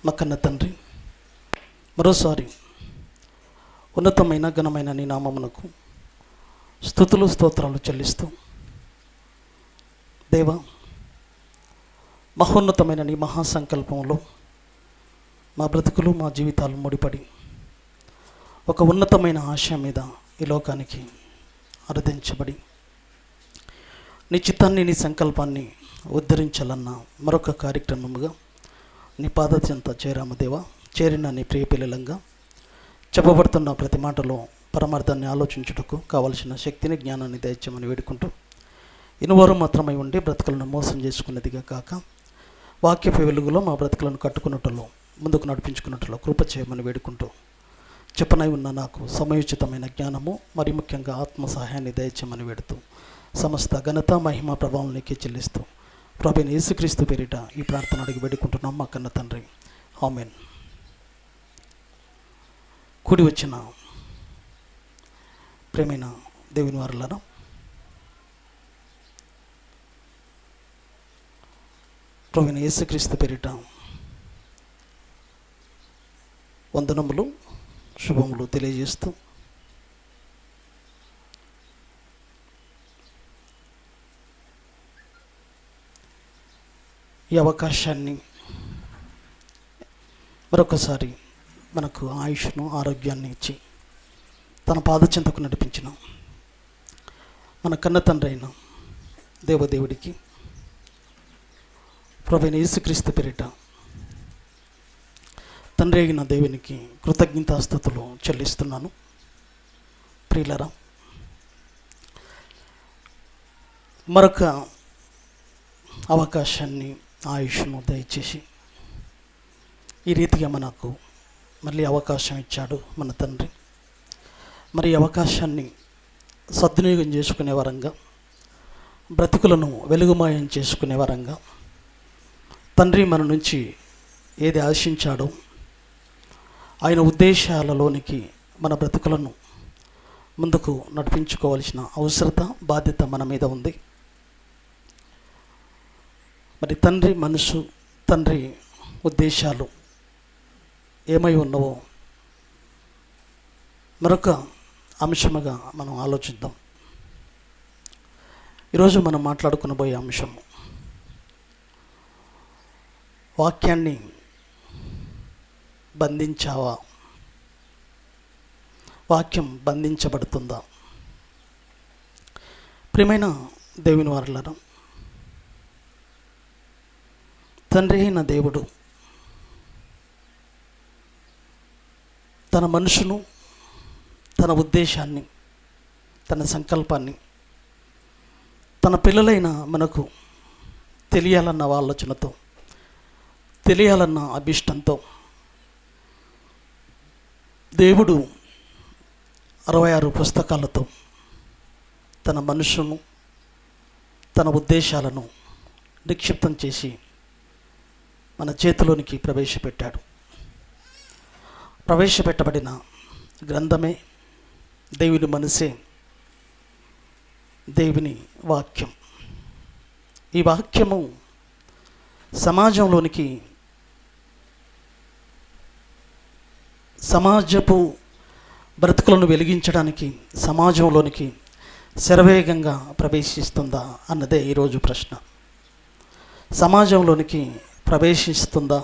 మా కన్న తండ్రి, మరోసారి ఉన్నతమైన ఘనమైన నీ నామమునకు స్తుతులు స్తోత్రాలు చెల్లిస్తూ, దేవా, మహోన్నతమైన నీ మహాసంకల్పంలో మా బ్రతుకులు మా జీవితాలు ముడిపడి ఒక ఉన్నతమైన ఆశయం మీద ఈ లోకానికి అర్థించబడి నీ చిత్తాన్ని నీ సంకల్పాన్ని ఉద్ధరించాలన్న మరొక కార్యక్రమముగా నీ పాదచెంత చేరాము దేవా. చేరిన నీ ప్రియ పిల్లలంగా చెప్పబడుతున్న ప్రతి మాటలో పరమార్థాన్ని ఆలోచించుటకు కావలసిన శక్తిని జ్ఞానాన్ని దయచేయమని వేడుకుంటూ, ఇనువారు మాత్రమై ఉండి బ్రతుకులను మోసం చేసుకున్నదిగా కాక వాక్యపు వెలుగులో మా బ్రతుకులను కట్టుకున్నట్లో ముందుకు నడిపించుకున్నట్లో కృప చేయమని వేడుకుంటూ, చెప్పనై ఉన్న నాకు సమయోచితమైన జ్ఞానము, మరి ముఖ్యంగా ఆత్మ సహాయాన్ని దయచేయమని వేడుతూ, సమస్త ఘనత మహిమ ప్రభావం నీకే చెల్లిస్తూ ప్రభువైన యేసుక్రీస్తు పేరిట ఈ ప్రార్థన అడిగి వేడుకుంటున్నాం మా కన్న తండ్రి, ఆమేన్. కూడి వచ్చిన ప్రేమైన దేవుని వారలారా, ప్రభువైన యేసుక్రీస్తు పేరిట వందనములు, శుభములు తెలియజేస్తూ, ఈ అవకాశాన్ని మరొకసారి మనకు ఆయుష్ను, ఆరోగ్యాన్ని ఇచ్చి తన పాదచెంతకు నడిపించిన మన కన్న తండ్రి అయిన దేవదేవుడికి ప్రభువైన యేసుక్రీస్తు పేరిట తండ్రి అయిన దేవునికి కృతజ్ఞతాస్తుతులు చెల్లిస్తున్నాను. ప్రియులారా, మరొక అవకాశాన్ని, ఆయుష్ను దయచేసి ఈ రీతిగా మనకు మళ్ళీ అవకాశం ఇచ్చాడు మన తండ్రి. మరి ఈ అవకాశాన్ని సద్వినియోగం చేసుకునే వరంగా, బ్రతుకులను వెలుగుమయం చేసుకునే వరంగా తండ్రి మన నుంచి ఏది ఆశించాడో ఆయన ఉద్దేశాలలోనికి మన బ్రతుకులను ముందుకు నడిపించుకోవాల్సిన అవసరత, బాధ్యత మన మీద ఉంది. మరి తండ్రి మనసు, తండ్రి ఉద్దేశాలు ఏమై ఉన్నవో మరొక అంశముగా మనం ఆలోచిద్దాం. ఈరోజు మనం మాట్లాడుకునబోయే అంశము, వాక్యాన్ని బంధించావా? వాక్యం బంధించబడుతుందా? ప్రియమైన దేవుని వారలారా, తండ్రి అయిన దేవుడు తన మనసును, తన ఉద్దేశాన్ని, తన సంకల్పాన్ని తన పిల్లలైన మనకు తెలియాలన్న ఆలోచనతో, తెలియాలన్న అభిష్టంతో దేవుడు 66 పుస్తకాలతో తన మనసును, తన ఉద్దేశాలను నిక్షిప్తం చేసి మన చేతిలోనికి ప్రవేశపెట్టాడు. ప్రవేశపెట్టబడిన గ్రంథమే, దేవుని మనసే దేవుని వాక్యం. ఈ వాక్యము సమాజపు బ్రతుకులను వెలిగించడానికి సమాజంలోనికి శరవేగంగా ప్రవేశిస్తుందా అన్నదే ఈరోజు ప్రశ్న. సమాజంలోనికి ప్రవేశిస్తుందా?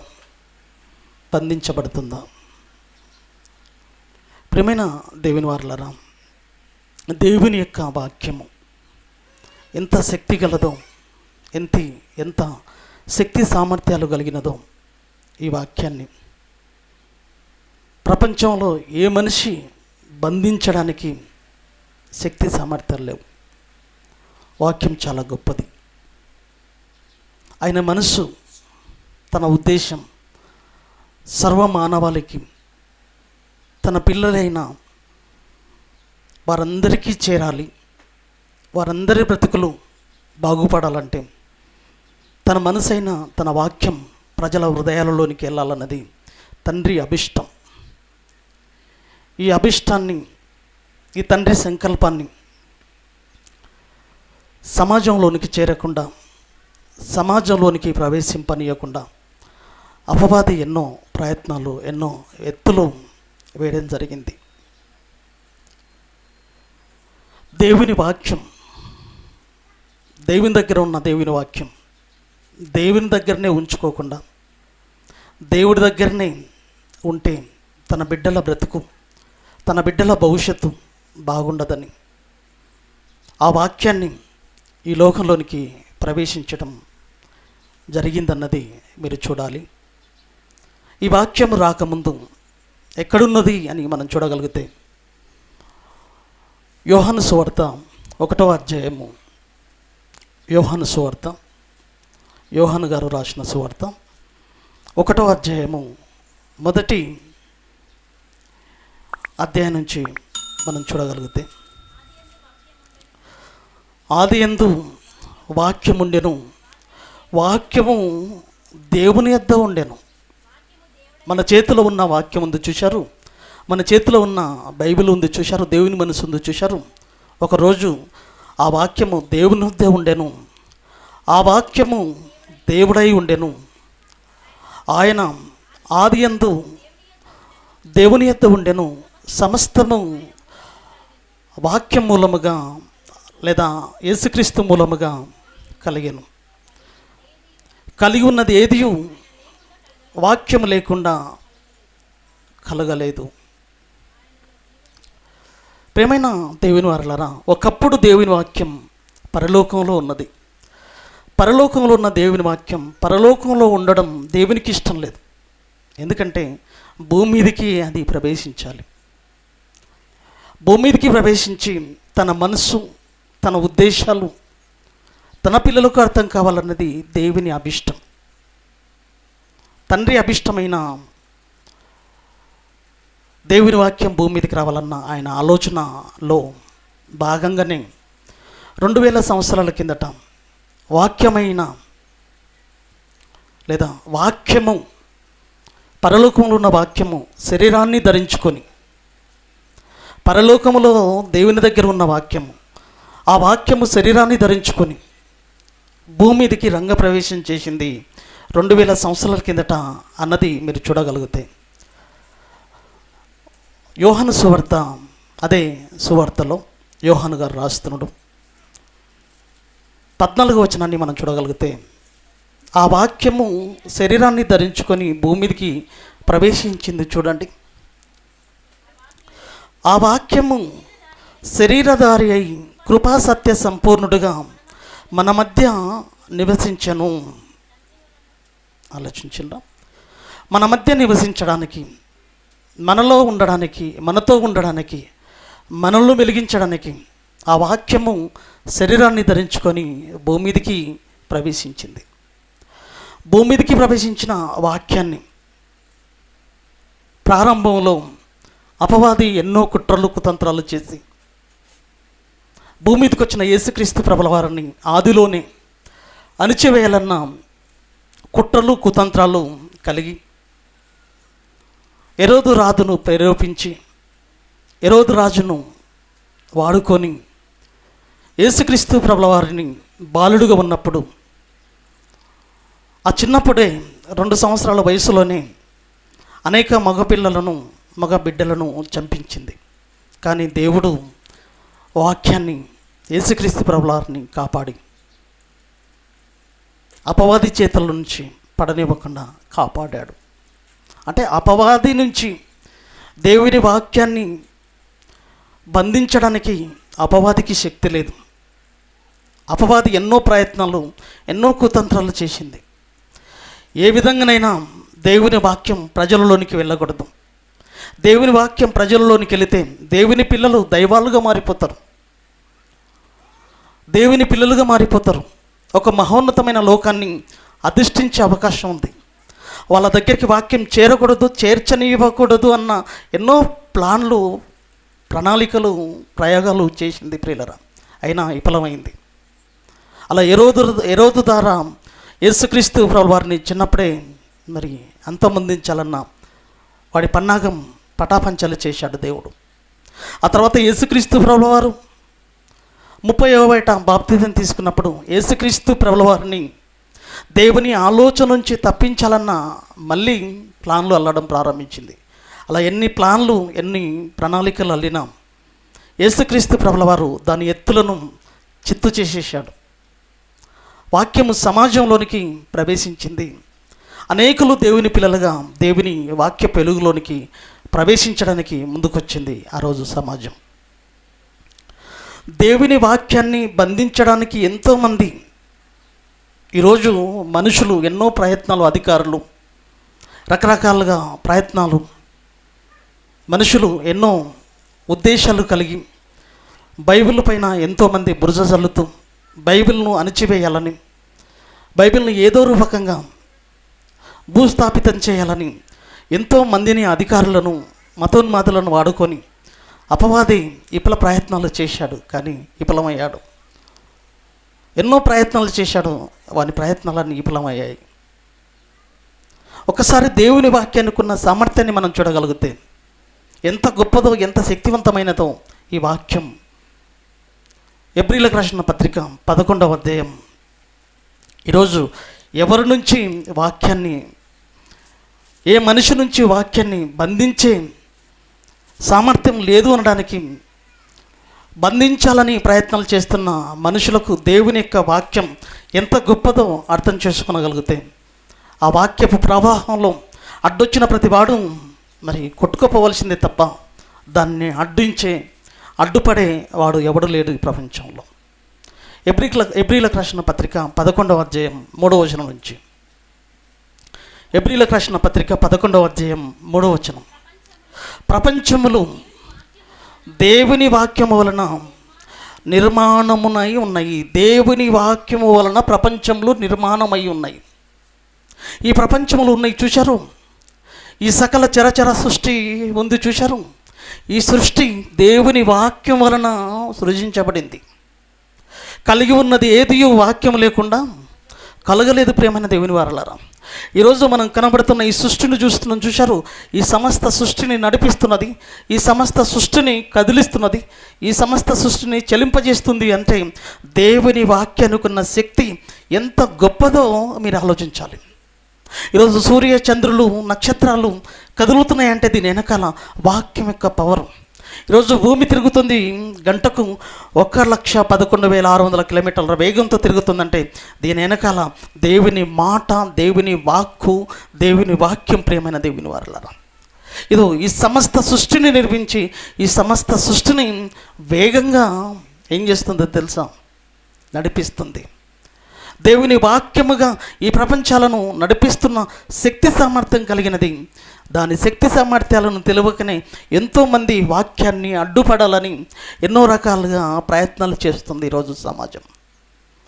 బంధించబడుతుందా? ప్రియమైన దేవుని వారలారా, దేవుని యొక్క వాక్యము ఎంత శక్తి గలదో, ఎంత శక్తి సామర్థ్యాలు కలిగినదో ఈ వాక్యాన్ని ప్రపంచంలో ఏ మనిషి బంధించడానికి శక్తి సామర్థ్యాలు లేవు. వాక్యం చాలా గొప్పది. ఆయన మనసు, తన ఉద్దేశం సర్వమానవాళికి, తన పిల్లలైన వారందరికీ చేరాలి, వారందరి బ్రతుకులు బాగుపడాలంటే తన మనసైన తన వాక్యం ప్రజల హృదయాలలోనికి వెళ్ళాలన్నది తండ్రి అభిష్టం. ఈ అభిష్టాన్ని, ఈ తండ్రి సంకల్పాన్ని సమాజంలోనికి చేరకుండా, సమాజంలోనికి ప్రవేశింపనీయకుండా అపవాది ఎన్నో ప్రయత్నాలు, ఎన్నో ఎత్తులు వేయడం జరిగింది. దేవుని వాక్యం, దేవుని దగ్గర ఉన్న దేవుని వాక్యం దేవుని దగ్గరనే ఉంచుకోకుండా దేవుడి దగ్గరనే ఉంటే తన బిడ్డల బ్రతుకు, తన బిడ్డల భవిష్యత్తు బాగుండదని ఆ వాక్యాన్ని ఈ లోకంలోనికి ప్రవేశించడం జరిగిందన్నది మీరు చూడాలి. ఈ వాక్యం రాకముందు ఎక్కడున్నది అని మనం చూడగలిగితే యోహాను సువార్త 1వ అధ్యాయము, యోహాను సువార్త, యోహాను గారు రాసిన సువార్త 1వ అధ్యాయము మొదటి అధ్యాయం నుంచి మనం చూడగలిగితే, ఆదియందు వాక్యముండెను, వాక్యము దేవుని యొద్ద ఉండెను. మన చేతిలో ఉన్న వాక్యం ఉంది చూశారు, మన చేతిలో ఉన్న బైబిల్ ఉంది చూశారు, దేవుని మనసు ఉంది చూశారు. ఒకరోజు ఆ వాక్యము దేవుని వద్ద ఉండెను, ఆ వాక్యము దేవుడై ఉండెను. ఆయన ఆదియందు దేవుని యొద్ద ఉండెను. సమస్తము వాక్యం మూలముగా లేదా యేసుక్రీస్తు మూలముగా కలిగెను. కలిగి ఉన్నది ఏది వాక్యం లేకుండా కలగలేదు. ప్రియమైన దేవుని వారలారా, ఒకప్పుడు దేవుని వాక్యం పరలోకంలో ఉన్నది. పరలోకంలో ఉన్న దేవుని వాక్యం పరలోకంలో ఉండడం దేవునికి ఇష్టం లేదు. ఎందుకంటే భూమి మీదకి అది ప్రవేశించాలి. భూమి మీదకి ప్రవేశించి తన మనసు, తన ఉద్దేశాలు తన పిల్లలకు అర్థం కావాలన్నది దేవుని అభిష్టం. తండ్రి అభిష్టమైన దేవుని వాక్యం భూమి మీదకి రావాలన్న ఆయన ఆలోచనలో భాగంగానే 2000 సంవత్సరాల కిందట వాక్యమైన లేదా వాక్యము, పరలోకంలో ఉన్న వాక్యము శరీరాన్ని ధరించుకొని, పరలోకములో దేవుని దగ్గర ఉన్న వాక్యము, ఆ వాక్యము శరీరాన్ని ధరించుకొని భూమి మీదకి రంగప్రవేశం చేసింది 2000 సంవత్సరాల కిందట అన్నది మీరు చూడగలిగితే, యోహాను సువార్త, అదే సువార్తలో యోహాను గారు రాస్తున్నాడు 14వ వచనాన్ని మనం చూడగలిగితే, ఆ వాక్యము శరీరాన్ని ధరించుకొని భూమి మీదకి ప్రవేశించింది చూడండి. ఆ వాక్యము శరీరధారి అయి కృపా సత్య సంపూర్ణుడుగా మన మధ్య నివసించను. ఆలోచించిందా? మన మధ్య నివసించడానికి, మనలో ఉండడానికి, మనతో ఉండడానికి, మనల్ని వెలిగించడానికి ఆ వాక్యము శరీరాన్ని ధరించుకొని భూమి మీదకి ప్రవేశించింది. భూమి మీదకి ప్రవేశించిన వాక్యాన్ని ప్రారంభంలో అపవాది ఎన్నో కుట్రలు కుతంత్రాలు చేసి భూమి మీదకి వచ్చిన యేసుక్రీస్తు ప్రభుల వారిని ఆదిలోనే అణిచివేయాలన్న కుట్రలు కుతంత్రాలు కలిగి హెరోదు రాజును ప్రేరేపించి హెరోదు రాజును వాడుకొని యేసుక్రీస్తు ప్రభుల వారిని బాలుడుగా ఉన్నప్పుడు, ఆ చిన్నప్పుడే 2 సంవత్సరాల వయసులోనే అనేక మగపిల్లలను, మగ బిడ్డలను చంపించింది. కానీ దేవుడు వాక్యాన్ని, యేసుక్రీస్తు ప్రభుల వారిని కాపాడి అపవాది చేతుల నుంచి పడనివ్వకుండా కాపాడాడు. అంటే అపవాది నుంచి దేవుని వాక్యాన్ని బంధించడానికి అపవాదికి శక్తి లేదు. అపవాది ఎన్నో ప్రయత్నాలు, ఎన్నో కుతంత్రాలు చేసింది. ఏ విధంగానైనా దేవుని వాక్యం ప్రజలలోనికి వెళ్ళకూడదు. దేవుని వాక్యం ప్రజలలోనికి వెళితే దేవుని పిల్లలు దైవాలుగా మారిపోతారు, దేవుని పిల్లలుగా మారిపోతారు. ఒక మహోన్నతమైన లోకాన్ని అధిష్ఠించే అవకాశం ఉంది. వాళ్ళ దగ్గరికి వాక్యం చేరకూడదు, చేర్చనివ్వకూడదు అన్న ఎన్నో ప్లాన్లు, ప్రణాళికలు, ప్రయోగాలు చేసింది ప్రియులరా. అయినా విఫలమైంది. అలా హెరోదు ద్వారా యేసుక్రీస్తు ప్రభుల వారిని చిన్నప్పుడే మరి అంతమొందించాలన్న వాడి పన్నాగం పటాపంచలు చేశాడు దేవుడు. ఆ తర్వాత యేసుక్రీస్తు ప్రభుల వారు 30వ ఏట బాప్తిజం తీసుకున్నప్పుడు యేసుక్రీస్తు ప్రభుల వారిని దేవుని ఆలోచన నుంచి తప్పించాలన్న మళ్ళీ ప్లాన్లు అల్లడం ప్రారంభించింది. అలా ఎన్ని ప్లాన్లు, ఎన్ని ప్రణాళికలు అల్లినా యేసుక్రీస్తు ప్రభుల వారు దాని ఎత్తులను చిత్తు చేసేసాడు. వాక్యము సమాజంలోనికి ప్రవేశించింది. అనేకులు దేవుని పిల్లలుగా దేవుని వాక్య వెలుగులోనికి ప్రవేశించడానికి ముందుకొచ్చింది ఆ రోజు సమాజం. దేవుని వాక్యాన్ని బంధించడానికి ఎంతోమంది ఈరోజు మనుషులు ఎన్నో ప్రయత్నాలు, అధికారులు రకరకాలుగా ప్రయత్నాలు, మనుషులు ఎన్నో ఉద్దేశాలు కలిగి బైబిల్ పైన ఎంతోమంది బురద జల్లుతూ బైబిల్ను అణిచివేయాలని, బైబిల్ను ఏదో రూపకంగా భూస్థాపితం చేయాలని ఎంతోమందిని, అధికారులను, మతోన్మాదులను వాడుకొని అపవాది విఫల ప్రయత్నాలు చేశాడు. కానీ విఫలమయ్యాడు. ఎన్నో ప్రయత్నాలు చేశాడు, వాని ప్రయత్నాలన్నీ విఫలమయ్యాయి. ఒకసారి దేవుని వాక్యానికి ఉన్న సామర్థ్యాన్ని మనం చూడగలిగితే ఎంత గొప్పదో, ఎంత శక్తివంతమైనదో ఈ వాక్యం. ఎబ్రీలకు రాసిన పత్రిక 11వ అధ్యాయం. ఈరోజు ఎవరి నుంచి వాక్యాన్ని, ఏ మనిషి నుంచి వాక్యాన్ని బంధించే సామర్థ్యం లేదు అనడానికి, బంధించాలని ప్రయత్నాలు చేస్తున్న మనుషులకు దేవుని యొక్క వాక్యం ఎంత గొప్పదో అర్థం చేసుకోగలిగితే ఆ వాక్యపు ప్రవాహంలో అడ్డొచ్చిన ప్రతివాడు మరి కొట్టుకుపోవలసిందే తప్ప దాన్ని అడ్డుపడే వాడు ఎవడు లేడు ఈ ప్రపంచంలో. ఎబ్రీలకు రాసిన పత్రిక 11వ అధ్యాయం 3వ వచనం నుంచి. ఎబ్రీలకు రాసిన పత్రిక 11వ అధ్యాయం 3వ వచనం. ప్రపంచములు దేవుని వాక్యము వలన నిర్మాణమునై ఉన్నాయి. దేవుని వాక్యము వలన ప్రపంచంలో నిర్మాణమై ఉన్నాయి. ఈ ప్రపంచములు ఉన్నాయి చూశారు. ఈ సకల చరచర సృష్టి ఉంది చూశారు. ఈ సృష్టి దేవుని వాక్యం వలన సృజించబడింది. కలిగి ఉన్నది ఏది వాక్యం లేకుండా కలగలేదు. ప్రేమైన దేవుని వారలారా, ఈరోజు మనం కనబడుతున్న ఈ సృష్టిని చూశారు. ఈ సమస్త సృష్టిని నడిపిస్తున్నది, ఈ సమస్త సృష్టిని కదిలిస్తున్నది, ఈ సమస్త సృష్టిని చలింపజేస్తుంది అంటే దేవుని వాక్యానికున్న శక్తి ఎంత గొప్పదో మీరు ఆలోచించాలి. ఈరోజు సూర్య చంద్రులు నక్షత్రాలు కదులుతున్నాయంటే దీని వెనకాల వాక్యం యొక్క పవర్. ఈరోజు భూమి తిరుగుతుంది, గంటకు 1,11,600 కిలోమీటర్ల వేగంతో తిరుగుతుందంటే దీని వెనకాల దేవుని మాట, దేవుని వాక్కు, దేవుని వాక్యం. ప్రియమైన దేవుని వారలారా, ఇదో ఈ సమస్త సృష్టిని నిర్మించి ఈ సమస్త సృష్టిని వేగంగా ఏం చేస్తుందో తెలుసా? నడిపిస్తుంది. దేవుని వాక్యముగా ఈ ప్రపంచాలను నడిపిస్తున్న శక్తి సామర్థ్యం కలిగినది. దాని శక్తి సామర్థ్యాలను తెలియకనే ఎంతోమంది వాక్యాన్ని అడ్డుపడాలని ఎన్నో రకాలుగా ప్రయత్నాలు చేస్తుంది ఈరోజు సమాజం.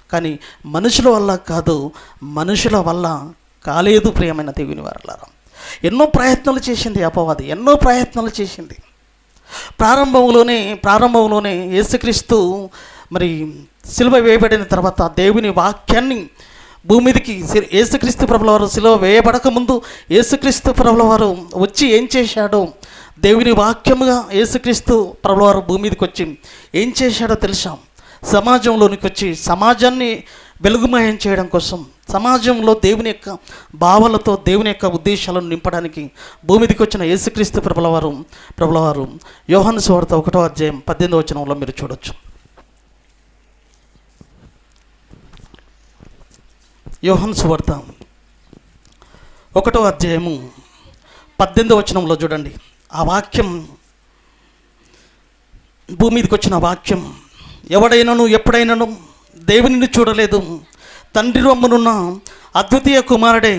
కానీ మనుషుల వల్ల కాదు, మనుషుల వల్ల కాలేదు. ప్రియమైన దేవుని వారలారా, ఎన్నో ప్రయత్నాలు చేసింది అపవాది, ఎన్నో ప్రయత్నాలు చేసింది. ప్రారంభంలోనే యేసుక్రీస్తు మరి సిలువ వేయబడిన తర్వాత దేవుని వాక్యాన్ని భూమి మీదకి యేసుక్రీస్తు ప్రభుల వారు సిలువ వేయబడక ముందు యేసుక్రీస్తు ప్రభుల వారు వచ్చి ఏం చేశాడో, దేవుని వాక్యముగా యేసుక్రీస్తు ప్రభుల వారు భూమి మీదకి వచ్చి ఏం చేశాడో తెలుసా? సమాజంలోనికి వచ్చి సమాజాన్ని వెలుగుమయం చేయడం కోసం, సమాజంలో దేవుని యొక్క భావాలతో దేవుని యొక్క ఉద్దేశాలను నింపడానికి భూమి మీదకి వచ్చిన యేసుక్రీస్తు ప్రభుల వారు యోహాను సువార్త 1వ అధ్యాయం 18వ వచనంలో మీరు చూడొచ్చు. యోహాను సువార్త 1వ అధ్యాయము 18వ వచనంలో చూడండి. ఆ వాక్యం, భూమి మీదకి వచ్చిన వాక్యం, ఎవడైనాను ఎప్పుడైనాను దేవునిని చూడలేదు, తండ్రి రొమ్మునున్న అద్వితీయ కుమారుడే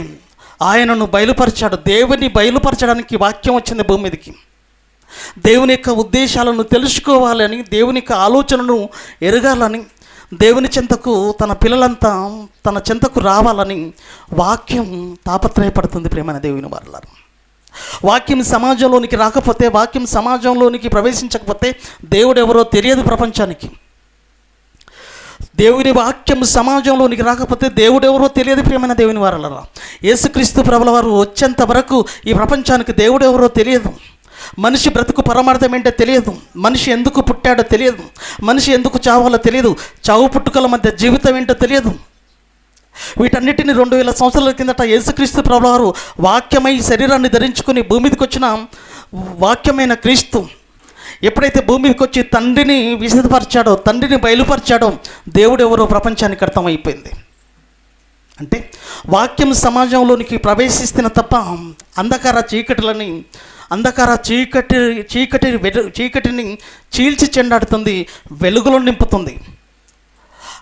ఆయనను బయలుపరిచాడు. దేవుని బయలుపరచడానికి వాక్యం వచ్చింది భూమి మీదకి. దేవుని యొక్క ఉద్దేశాలను తెలుసుకోవాలని, దేవుని యొక్క ఆలోచనను ఎరగాలని, దేవుని చెంతకు తన పిల్లలంతా తన చెంతకు రావాలని వాక్యం తాపత్రయపడుతుంది. ప్రేమైన దేవుని వారలారా, వాక్యం సమాజంలోనికి రాకపోతే, వాక్యం సమాజంలోనికి ప్రవేశించకపోతే దేవుడు ఎవరో తెలియదు ప్రపంచానికి. దేవుని వాక్యం సమాజంలోనికి రాకపోతే దేవుడు ఎవరో తెలియదు. ప్రియమైన దేవుని వారలారా, యేసుక్రీస్తు ప్రభుల వారు వచ్చేంత వరకు ఈ ప్రపంచానికి దేవుడు ఎవరో తెలియదు. మనిషి బ్రతుకు పరమార్థం ఏంటో తెలియదు, మనిషి ఎందుకు పుట్టాడో తెలియదు, మనిషి ఎందుకు చావాలో తెలియదు, చావు పుట్టుకల మధ్య జీవితం ఏంటో తెలియదు. వీటన్నిటిని 2000 సంవత్సరాల కిందట యేసుక్రీస్తు ప్రభువారు వాక్యమై శరీరాన్ని ధరించుకుని భూమి మీదకి వచ్చిన వాక్యమైన క్రీస్తు ఎప్పుడైతే భూమి మీదకి వచ్చి తండ్రిని విశదపరిచాడో, తండ్రిని బయలుపరిచాడో, దేవుడు ఎవరో ప్రపంచానికి అర్థమైపోయింది. అంటే వాక్యం సమాజంలోనికి ప్రవేశిస్తున్న తప్ప చీకటిని చీల్చి చెండాడుతుంది, వెలుగులో నింపుతుంది.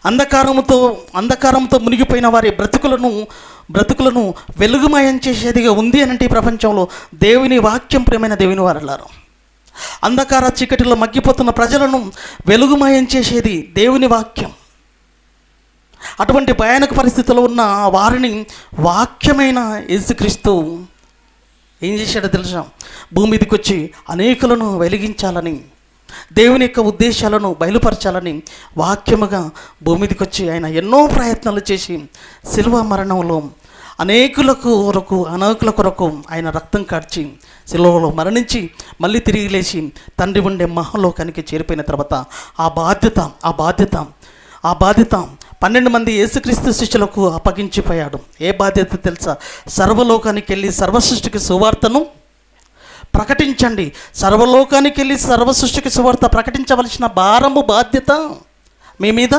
అంధకారంతో మునిగిపోయిన వారి బ్రతుకులను వెలుగుమయం చేసేదిగా ఉంది అనంటే ఈ ప్రపంచంలో దేవుని వాక్యం, ప్రియమైన దేవుని వారలారు. అంధకార చీకటిలో మగ్గిపోతున్న ప్రజలను వెలుగుమయం చేసేది దేవుని వాక్యం. అటువంటి భయానక పరిస్థితుల్లో ఉన్న వారిని వాక్యమైన యేసుక్రీస్తు ఏం చేశాడో తెలుసా? భూమి మీదకి వచ్చి అనేకులను వెలిగించాలని, దేవుని యొక్క ఉద్దేశాలను బయలుపరచాలని వాక్యముగా భూమి మీదకి వచ్చి ఆయన ఎన్నో ప్రయత్నాలు చేసి శిలువ మరణంలో అనేకుల కొరకు ఆయన రక్తం కార్చి శిలువలో మరణించి మళ్ళీ తిరిగి లేచి తండ్రి ఉండే మహాలోకానికి చేరిపోయిన తర్వాత ఆ బాధ్యత 12 మంది యేసుక్రీస్తు శిష్యులకు అప్పగించిపోయాడు. ఏ బాధ్యత తెలుసా? సర్వలోకానికి వెళ్ళి సర్వసృష్టికి సువార్తను ప్రకటించండి. సర్వలోకానికి వెళ్ళి సర్వసృష్టికి సువార్త ప్రకటించవలసిన భారము, బాధ్యత మీ మీద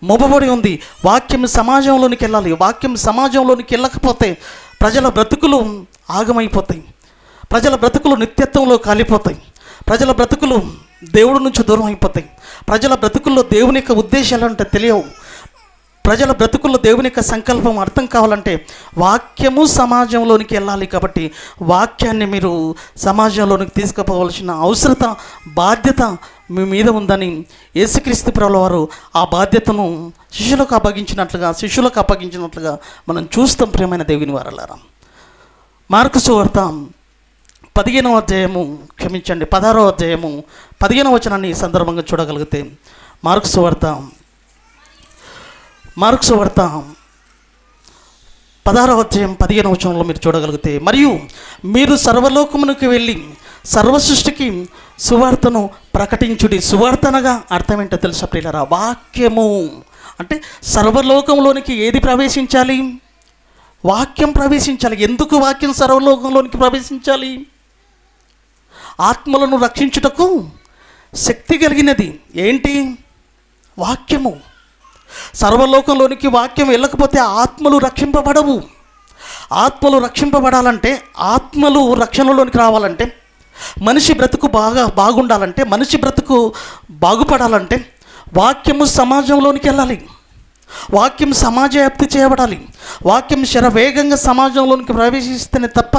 మోపబడి ఉంది. వాక్యం సమాజంలోనికి వెళ్ళాలి. వాక్యం సమాజంలోనికి వెళ్ళకపోతే ప్రజల బ్రతుకులు ఆగమైపోతాయి, ప్రజల బ్రతుకులు నిత్యత్వంలో కాలిపోతాయి, ప్రజల బ్రతుకులు దేవుడి నుంచి దూరం అయిపోతాయి, ప్రజల బ్రతుకుల్లో దేవుని యొక్క ఉద్దేశాలు అంటే తెలియవు, ప్రజల బ్రతుకుల్లో దేవుని యొక్క సంకల్పం అర్థం కావాలంటే వాక్యము సమాజంలోనికి వెళ్ళాలి. కాబట్టి వాక్యాన్ని మీరు సమాజంలోనికి తీసుకుపోవలసిన అవసరత, బాధ్యత మీ మీద ఉందని యేసుక్రీస్తు ప్రభుల వారు ఆ బాధ్యతను శిష్యులకు అప్పగించినట్లుగా మనం చూస్తాం. ప్రియమైన దేవుని వారలారా, మార్కు సువార్త 16వ అధ్యాయము 16వ అధ్యాయము 15వ వచనాన్ని ఈ సందర్భంగా చూడగలిగితే, మార్కు సువార్త 16వ అధ్యాయం 15వ వచనంలో మీరు చూడగలిగితే, మరియు మీరు సర్వలోకమునకు వెళ్ళి సర్వసృష్టికి సువార్తను ప్రకటించుడి. సువార్త అనగా అర్థం ఏంటో తెలుసా ప్రియులారా? వాక్యము అంటే సర్వలోకంలోనికి ఏది ప్రవేశించాలి? వాక్యం ప్రవేశించాలి. ఎందుకు వాక్యం సర్వలోకంలోనికి ప్రవేశించాలి? ఆత్మలను రక్షించుటకు శక్తి కలిగినది. ఏంటి? వాక్యము. సర్వలోకంలోనికి వాక్యం వెళ్ళకపోతే ఆత్మలు రక్షింపబడవు. ఆత్మలు రక్షింపబడాలంటే, ఆత్మలు రక్షణలోనికి రావాలంటే, మనిషి బ్రతుకు బాగుండాలంటే, మనిషి బ్రతుకు బాగుపడాలంటే వాక్యము సమాజంలోనికి వెళ్ళాలి. వాక్యం సమాజవ్యాప్తి చేయబడాలి. వాక్యం శరవేగంగా సమాజంలోనికి ప్రవేశిస్తేనే తప్ప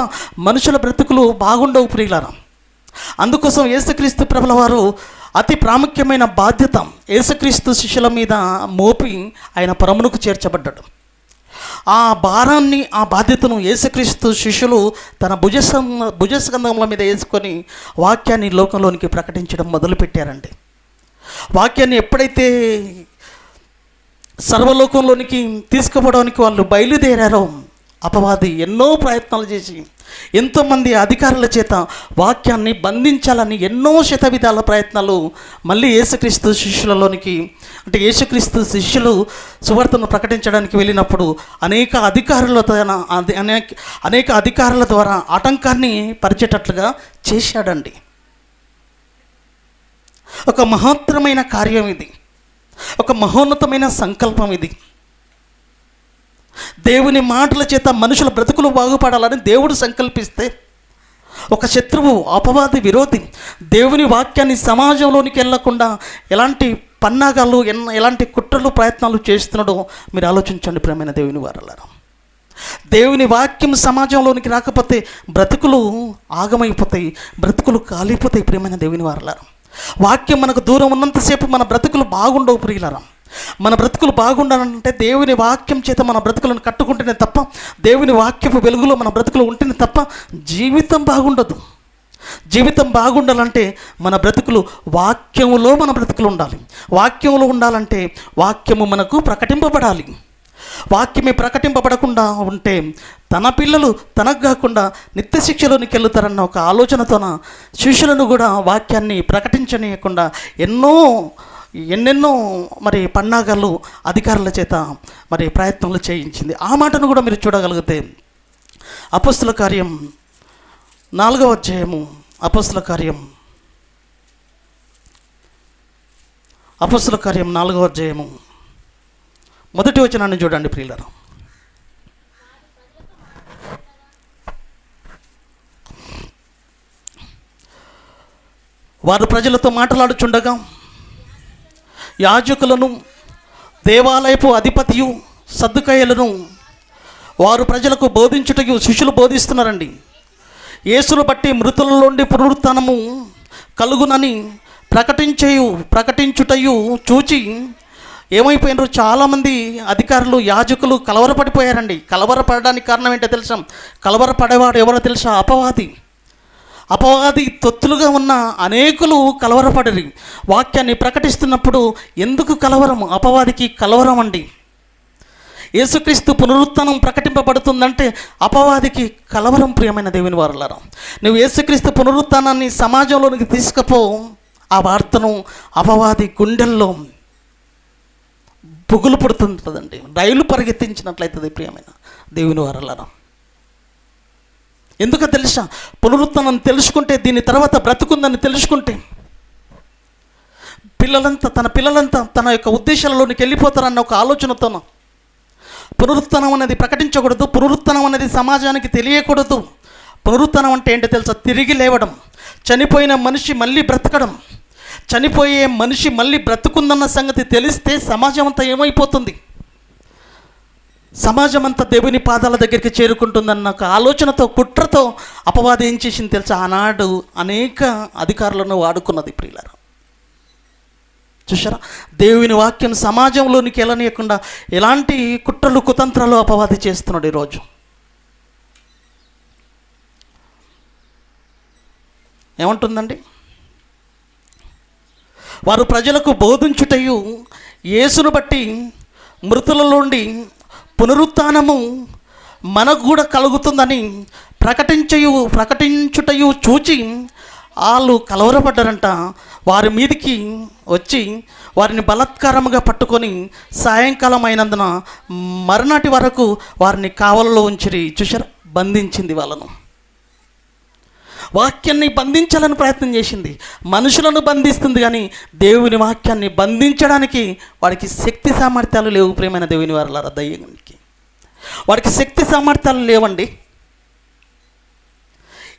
మనుషుల బ్రతుకులు బాగుండవు ప్రియులారా. అందుకోసం యేసుక్రీస్తు ప్రభుల వారు అతి ప్రాముఖ్యమైన బాధ్యత యేసుక్రీస్తు శిష్యుల మీద మోపి ఆయన పరమునకు చేర్చబడ్డాడు. ఆ భారాన్ని, ఆ బాధ్యతను యేసుక్రీస్తు శిష్యులు తన భుజస్కంధముల మీద వేసుకొని వాక్యాన్ని లోకంలోనికి ప్రకటించడం మొదలుపెట్టారండి. వాక్యాన్ని ఎప్పుడైతే సర్వలోకంలోనికి తీసుకుపోవడానికి వాళ్ళు బయలుదేరారో, అపవాది ఎన్నో ప్రయత్నాలు చేసి ఎంతోమంది అధికారుల చేత వాక్యాన్ని బంధించాలని ఎన్నో శతవిధాల ప్రయత్నాలు మళ్ళీ యేసుక్రీస్తు శిష్యులలోనికి, అంటే యేసుక్రీస్తు శిష్యులు సువార్తను ప్రకటించడానికి వెళ్ళినప్పుడు అనేక అధికారుల ద్వారా ఆటంకాన్ని పరిచేటట్లుగా చేశాడండి. ఒక మహత్తరమైన కార్యం ఇది, ఒక మహోన్నతమైన సంకల్పం ఇది. దేవుని మాటల చేత మనుషుల బ్రతుకులు బాగుపడాలని దేవుడు సంకల్పిస్తే, ఒక శత్రువు, అపవాది, విరోధి దేవుని వాక్యాన్ని సమాజంలోనికి వెళ్లకుండా ఎలాంటి పన్నాగాలు, ఎలాంటి కుట్రలు, ప్రయత్నాలు చేస్తున్నాడో మీరు ఆలోచించండి ప్రియమైన దేవుని వారలారా. దేవుని వాక్యం సమాజంలోనికి రాకపోతే బ్రతుకులు ఆగమైపోతాయి, బ్రతుకులు కాలిపోతాయి ప్రియమైన దేవుని వారలారా. వాక్యం మనకు దూరం ఉన్నంతసేపు మన బ్రతుకులు బాగుండవు ప్రియులారా. మన బ్రతుకులు బాగుండాలంటే దేవుని వాక్యం చేత మన బ్రతుకులను కట్టుకుంటేనే తప్ప, దేవుని వాక్యపు వెలుగులో మన బ్రతుకులు ఉంటేనే తప్ప జీవితం బాగుండదు. జీవితం బాగుండాలంటే మన బ్రతుకులు వాక్యములో మన బ్రతుకులు ఉండాలి. వాక్యములో ఉండాలంటే వాక్యము మనకు ప్రకటింపబడాలి. వాక్యమే ప్రకటింపబడకుండా ఉంటే తన పిల్లలు తనకు కాకుండా నిత్య శిక్షలోనికి వెళ్తారన్న ఒక ఆలోచనతోన శిష్యులను కూడా వాక్యాన్ని ప్రకటించనీయకుండా ఎన్నెన్నో మరి పన్నాగాలు అధికారుల చేత మరి ప్రయత్నాలు చేయించింది. ఆ మాటను కూడా మీరు చూడగలిగితే అపొస్తలుల కార్యం 4వ అధ్యాయము, అపొస్తలుల కార్యం 4వ అధ్యాయము 1వ వచనాన్ని చూడండి ప్రియులారా. వారు ప్రజలతో మాట్లాడుచుండగా యాజకులను, దేవాలయపు అధిపతియు సద్దుకయ్యులను వారు ప్రజలకు బోధించుటకు శిష్యులు బోధిస్తున్నారండి. యేసును బట్టి మృతుల నుండి పునరుత్థానము కలుగునని ప్రకటించుటయు చూచి ఏమైపోయినారు, చాలామంది అధికారులు, యాజకులు కలవరపడిపోయారండి. కలవరపడడానికి కారణం ఏంటో తెలుసా? కలవరపడేవాడు ఎవరో తెలుసా? అపవాది తొత్తులుగా ఉన్న అనేకులు కలవరపడరి. వాక్యాన్ని ప్రకటిస్తున్నప్పుడు ఎందుకు కలవరము? అపవాదికి కలవరం అండి. యేసుక్రీస్తు పునరుత్థానం ప్రకటింపబడుతుందంటే అపవాదికి కలవరం. ప్రియమైన దేవుని వారలారా, నువ్వు యేసుక్రీస్తు పునరుత్థానాన్ని సమాజంలోనికి తీసుకుపో, ఆ వార్తను అపవాది గుండెల్లో పుగులు పుడుతుంటుందండి, రైలు పరిగెత్తించినట్లయితుంది. ప్రియమైన దేవుని వారలారా, ఎందుకో తెలుసా? పునరుత్థానం తెలుసుకుంటే, దీని తర్వాత బ్రతుకుందని తెలుసుకుంటే తన పిల్లలంతా తన యొక్క ఉద్దేశాలలోనికి వెళ్ళిపోతారన్న ఒక ఆలోచనతోన పునరుత్థానం అనేది ప్రకటించకూడదు. పునరుత్థానం అనేది సమాజానికి తెలియకూడదు. పునరుత్థానం అంటే ఏంటో తెలుసా? తిరిగి లేవడం, చనిపోయిన మనిషి మళ్ళీ బ్రతకడం. చనిపోయే మనిషి మళ్ళీ బ్రతుకుందన్న సంగతి తెలిస్తే సమాజం అంతా ఏమైపోతుంది? సమాజం అంతా దేవుని పాదాల దగ్గరికి చేరుకుంటుందన్న ఒక ఆలోచనతో, కుట్రతో అపవాది ఏం చేసింది తెలుసా? ఆనాడు అనేక అధికారులను వాడుకున్నది. ప్రియులారా, చూసారా? దేవుని వాక్యం సమాజంలోనికి వెళ్ళనీయకుండా ఎలాంటి కుట్రలు, కుతంత్రాలు అపవాది చేస్తున్నాడు ఈరోజు. ఏమంటుందండి? వారు ప్రజలకు బోధించుటయు యేసును బట్టి మృతుల నుండి పునరుత్థానము మనకు కూడా కలుగుతుందని ప్రకటించుటయు చూచి వాళ్ళు కలవరపడ్డారంట. వారి మీదికి వచ్చి వారిని బలాత్కారముగా పట్టుకొని సాయంకాలం అయినందున మరునాటి వరకు వారిని కావలలో ఉంచిరి. చూశారా? బంధించింది వాళ్ళను. వాక్యాన్ని బంధించాలని ప్రయత్నం చేసింది. మనుషులను బంధిస్తుంది, కానీ దేవుని వాక్యాన్ని బంధించడానికి వాడికి శక్తి సామర్థ్యాలు లేవు. ప్రియమైన దేవుని వారలారా, దయ్యానికి వాడికి శక్తి సామర్థ్యాలు లేవండి.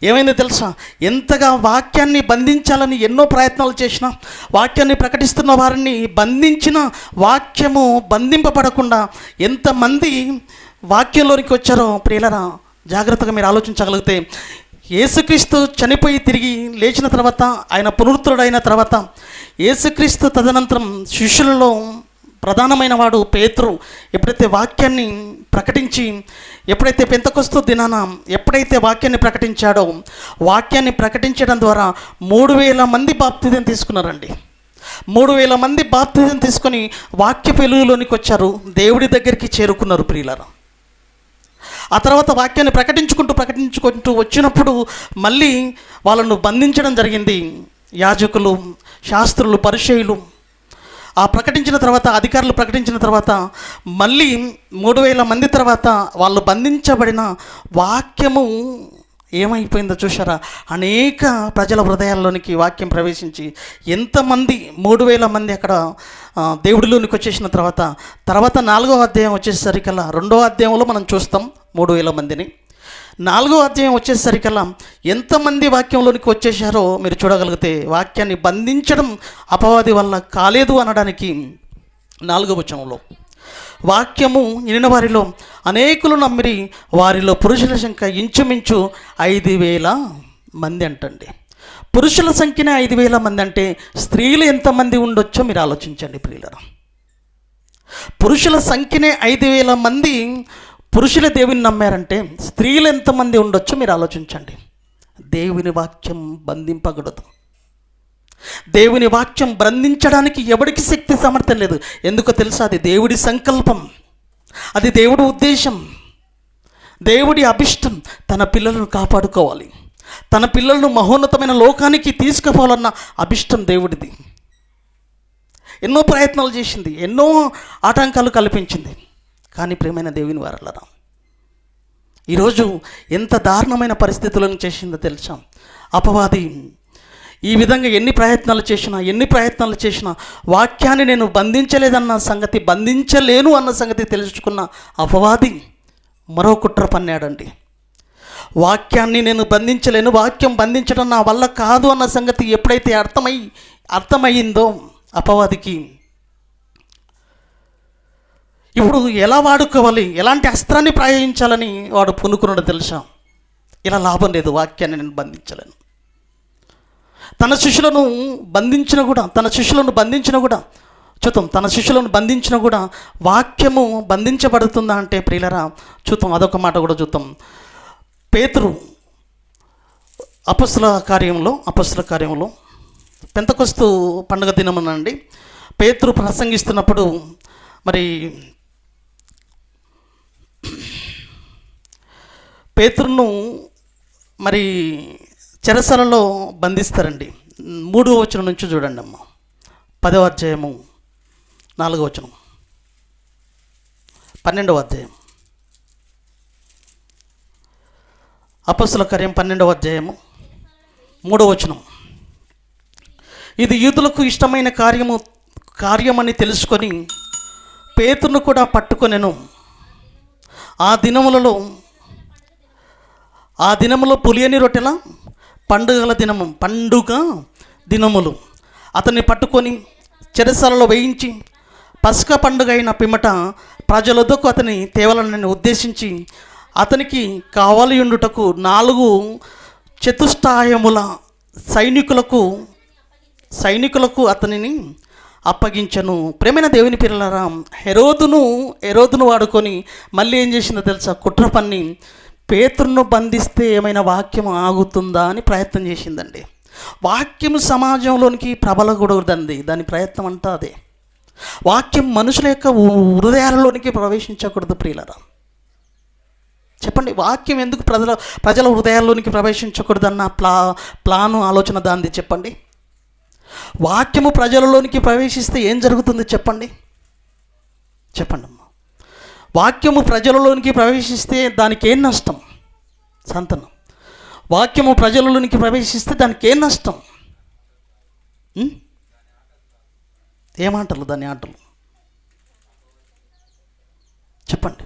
ఏమైందో తెలుసా? ఎంతగా వాక్యాన్ని బంధించాలని ఎన్నో ప్రయత్నాలు చేసినా, వాక్యాన్ని ప్రకటిస్తున్న వారిని బంధించిన, వాక్యము బంధింపబడకుండా ఎంతమంది వాక్యంలోనికి వచ్చారో ప్రియులారా, జాగ్రత్తగా మీరు ఆలోచించగలిగితే, యేసుక్రీస్తు చనిపోయి తిరిగి లేచిన తర్వాత, ఆయన పునరుత్థుడైన తర్వాత, యేసుక్రీస్తు తదనంతరం శిష్యులలో ప్రధానమైన వాడు పేతురు ఎప్పుడైతే వాక్యాన్ని ప్రకటించి, ఎప్పుడైతే పెంతెకొస్తు దినాన ఎప్పుడైతే వాక్యాన్ని ప్రకటించాడో, వాక్యాన్ని ప్రకటించడం ద్వారా 3000 మంది బాప్తిజం తీసుకున్నారండి. 3000 మంది బాప్తిజం తీసుకొని వాక్య వెలుగులోనికి వచ్చారు, దేవుడి దగ్గరికి చేరుకున్నారు. ప్రియులారా, ఆ తర్వాత వాక్యాన్ని ప్రకటించుకుంటూ వచ్చినప్పుడు మళ్ళీ వాళ్ళను బంధించడం జరిగింది. యాజకులు, శాస్త్రులు, పరిసయ్యులు అధికారులు ప్రకటించిన తర్వాత మళ్ళీ 3000 మంది తర్వాత వాళ్ళు బంధించబడిన వాక్యము ఏమైపోయిందో చూసారా? అనేక ప్రజల హృదయాల్లోనికి వాక్యం ప్రవేశించి ఎంతమంది 3000 మంది అక్కడ దేవుడిలోనికి వచ్చేసిన తర్వాత 4వ అధ్యాయం వచ్చేసరికల్లా, 2వ అధ్యాయంలో మనం చూస్తాం 3000 మందిని. 4వ అధ్యాయం వచ్చేసరికల్లా ఎంతమంది వాక్యంలోనికి వచ్చేసారో మీరు చూడగలిగితే, వాక్యాన్ని బంధించడం అపవాది వల్ల కాలేదు అనడానికి 4వ వచనంలో, వాక్యము వినిన వారిలో అనేకులు నమ్మిరి, వారిలో పురుషుల సంఖ్య ఇంచుమించు 5000 మంది అంటండి. పురుషుల సంఖ్యనే 5000 మంది అంటే స్త్రీలు ఎంతమంది ఉండొచ్చో మీరు ఆలోచించండి ప్రియులారా. పురుషుల సంఖ్యనే 5000 మంది పురుషుల దేవుని నమ్మారంటే స్త్రీలు ఎంతమంది ఉండొచ్చో మీరు ఆలోచించండి. దేవుని వాక్యం బంధింపకూడదు. దేవుని వాక్యం బంధించడానికి ఎవరికి శక్తి సామర్థ్యం లేదు. ఎందుకో తెలుసా? అది దేవుడి సంకల్పం, అది దేవుడి ఉద్దేశం, దేవుడి అభిష్టం. తన పిల్లలను కాపాడుకోవాలి, తన పిల్లలను మహోన్నతమైన లోకానికి తీసుకుపోవాలన్న అభిష్టం దేవుడిది. ఎన్నో ప్రయత్నాలు చేసింది, ఎన్నో ఆటంకాలు కల్పించింది. కానీ ప్రియమైన దేవుని వారలారా, ఈరోజు ఎంత దారుణమైన పరిస్థితులను చేసిందో తెలుసా? అపవాది ఈ విధంగా ఎన్ని ప్రయత్నాలు చేసినా వాక్యాన్ని నేను బంధించలేను అన్న సంగతి తెలుసుకున్న అపవాది మరో కుట్ర పన్నాడండి. వాక్యాన్ని నేను బంధించలేను, వాక్యం బంధించడం నా వల్ల కాదు అన్న సంగతి ఎప్పుడైతే అర్థమయ్యిందో అపవాదికి, ఇప్పుడు ఎలా వాడుకోవాలి, ఎలాంటి అస్త్రాన్ని ప్రయోగించాలని వాడు పూనుకున్నాడు తెలుసా? ఇలా లాభం లేదు, వాక్యాన్ని నేను బంధించలేను. తన శిష్యులను బంధించిన కూడా వాక్యము బంధించబడుతుందా అంటే ప్రియులరా చూద్దాం. అదొక మాట కూడా చూద్దాం. పేతురు అపొస్తల కార్యంలో పెంతెకొస్తు పండుగ దినమునండి పేతురు ప్రసంగిస్తున్నప్పుడు మరి పేతురును మరి చెరసాలలో బంధిస్తారండి. 3వ వచనం నుంచి చూడండి అమ్మ. 10వ అధ్యాయము 4వ వచనం, 12వ అధ్యాయం, అపొస్తల కార్యం 12వ అధ్యాయము 3వ వచనం. ఇది యూదులకు ఇష్టమైన కార్యమని తెలుసుకొని పేతురును కూడా పట్టుకొనెను. ఆ దినములో పులియని రొట్టెల పండుగ దినములు అతన్ని పట్టుకొని చెరసాలలో వేయించి పస్కా పండుగ అయిన పిమ్మట ప్రజలొద్దకు అతని తేవాలని ఉద్దేశించి అతనికి కావలియుండుటకు 4 చతుష్టాయముల సైనికులకు అతనిని అప్పగించను. ప్రేమైన దేవుని పిల్లలారా, హెరోదును వాడుకొని మళ్ళీ ఏం చేసిందో తెలుసా? కుట్ర పన్ని పేతురును బంధిస్తే ఏమైనా వాక్యం ఆగుతుందా అని ప్రయత్నం చేసిందండి. వాక్యం సమాజంలోనికి ప్రబలకూడదండి, దాని ప్రయత్నం అంతా అదే. వాక్యం మనుషుల యొక్క హృదయాలలోనికి ప్రవేశించకూడదు ప్రియులరా. చెప్పండి, వాక్యం ఎందుకు ప్రజల హృదయాల్లోనికి ప్రవేశించకూడదన్న ప్లాను ఆలోచన దాంది. చెప్పండి, వాక్యము ప్రజలలోనికి ప్రవేశిస్తే ఏం జరుగుతుంది చెప్పండి అమ్మా. వాక్యము ప్రజలలోనికి ప్రవేశిస్తే దానికి ఏం నష్టం? సంతానం. వాక్యము ప్రజలలోనికి ప్రవేశిస్తే దానికి ఏం నష్టం? ఏమాటలు దాని ఆటలు చెప్పండి.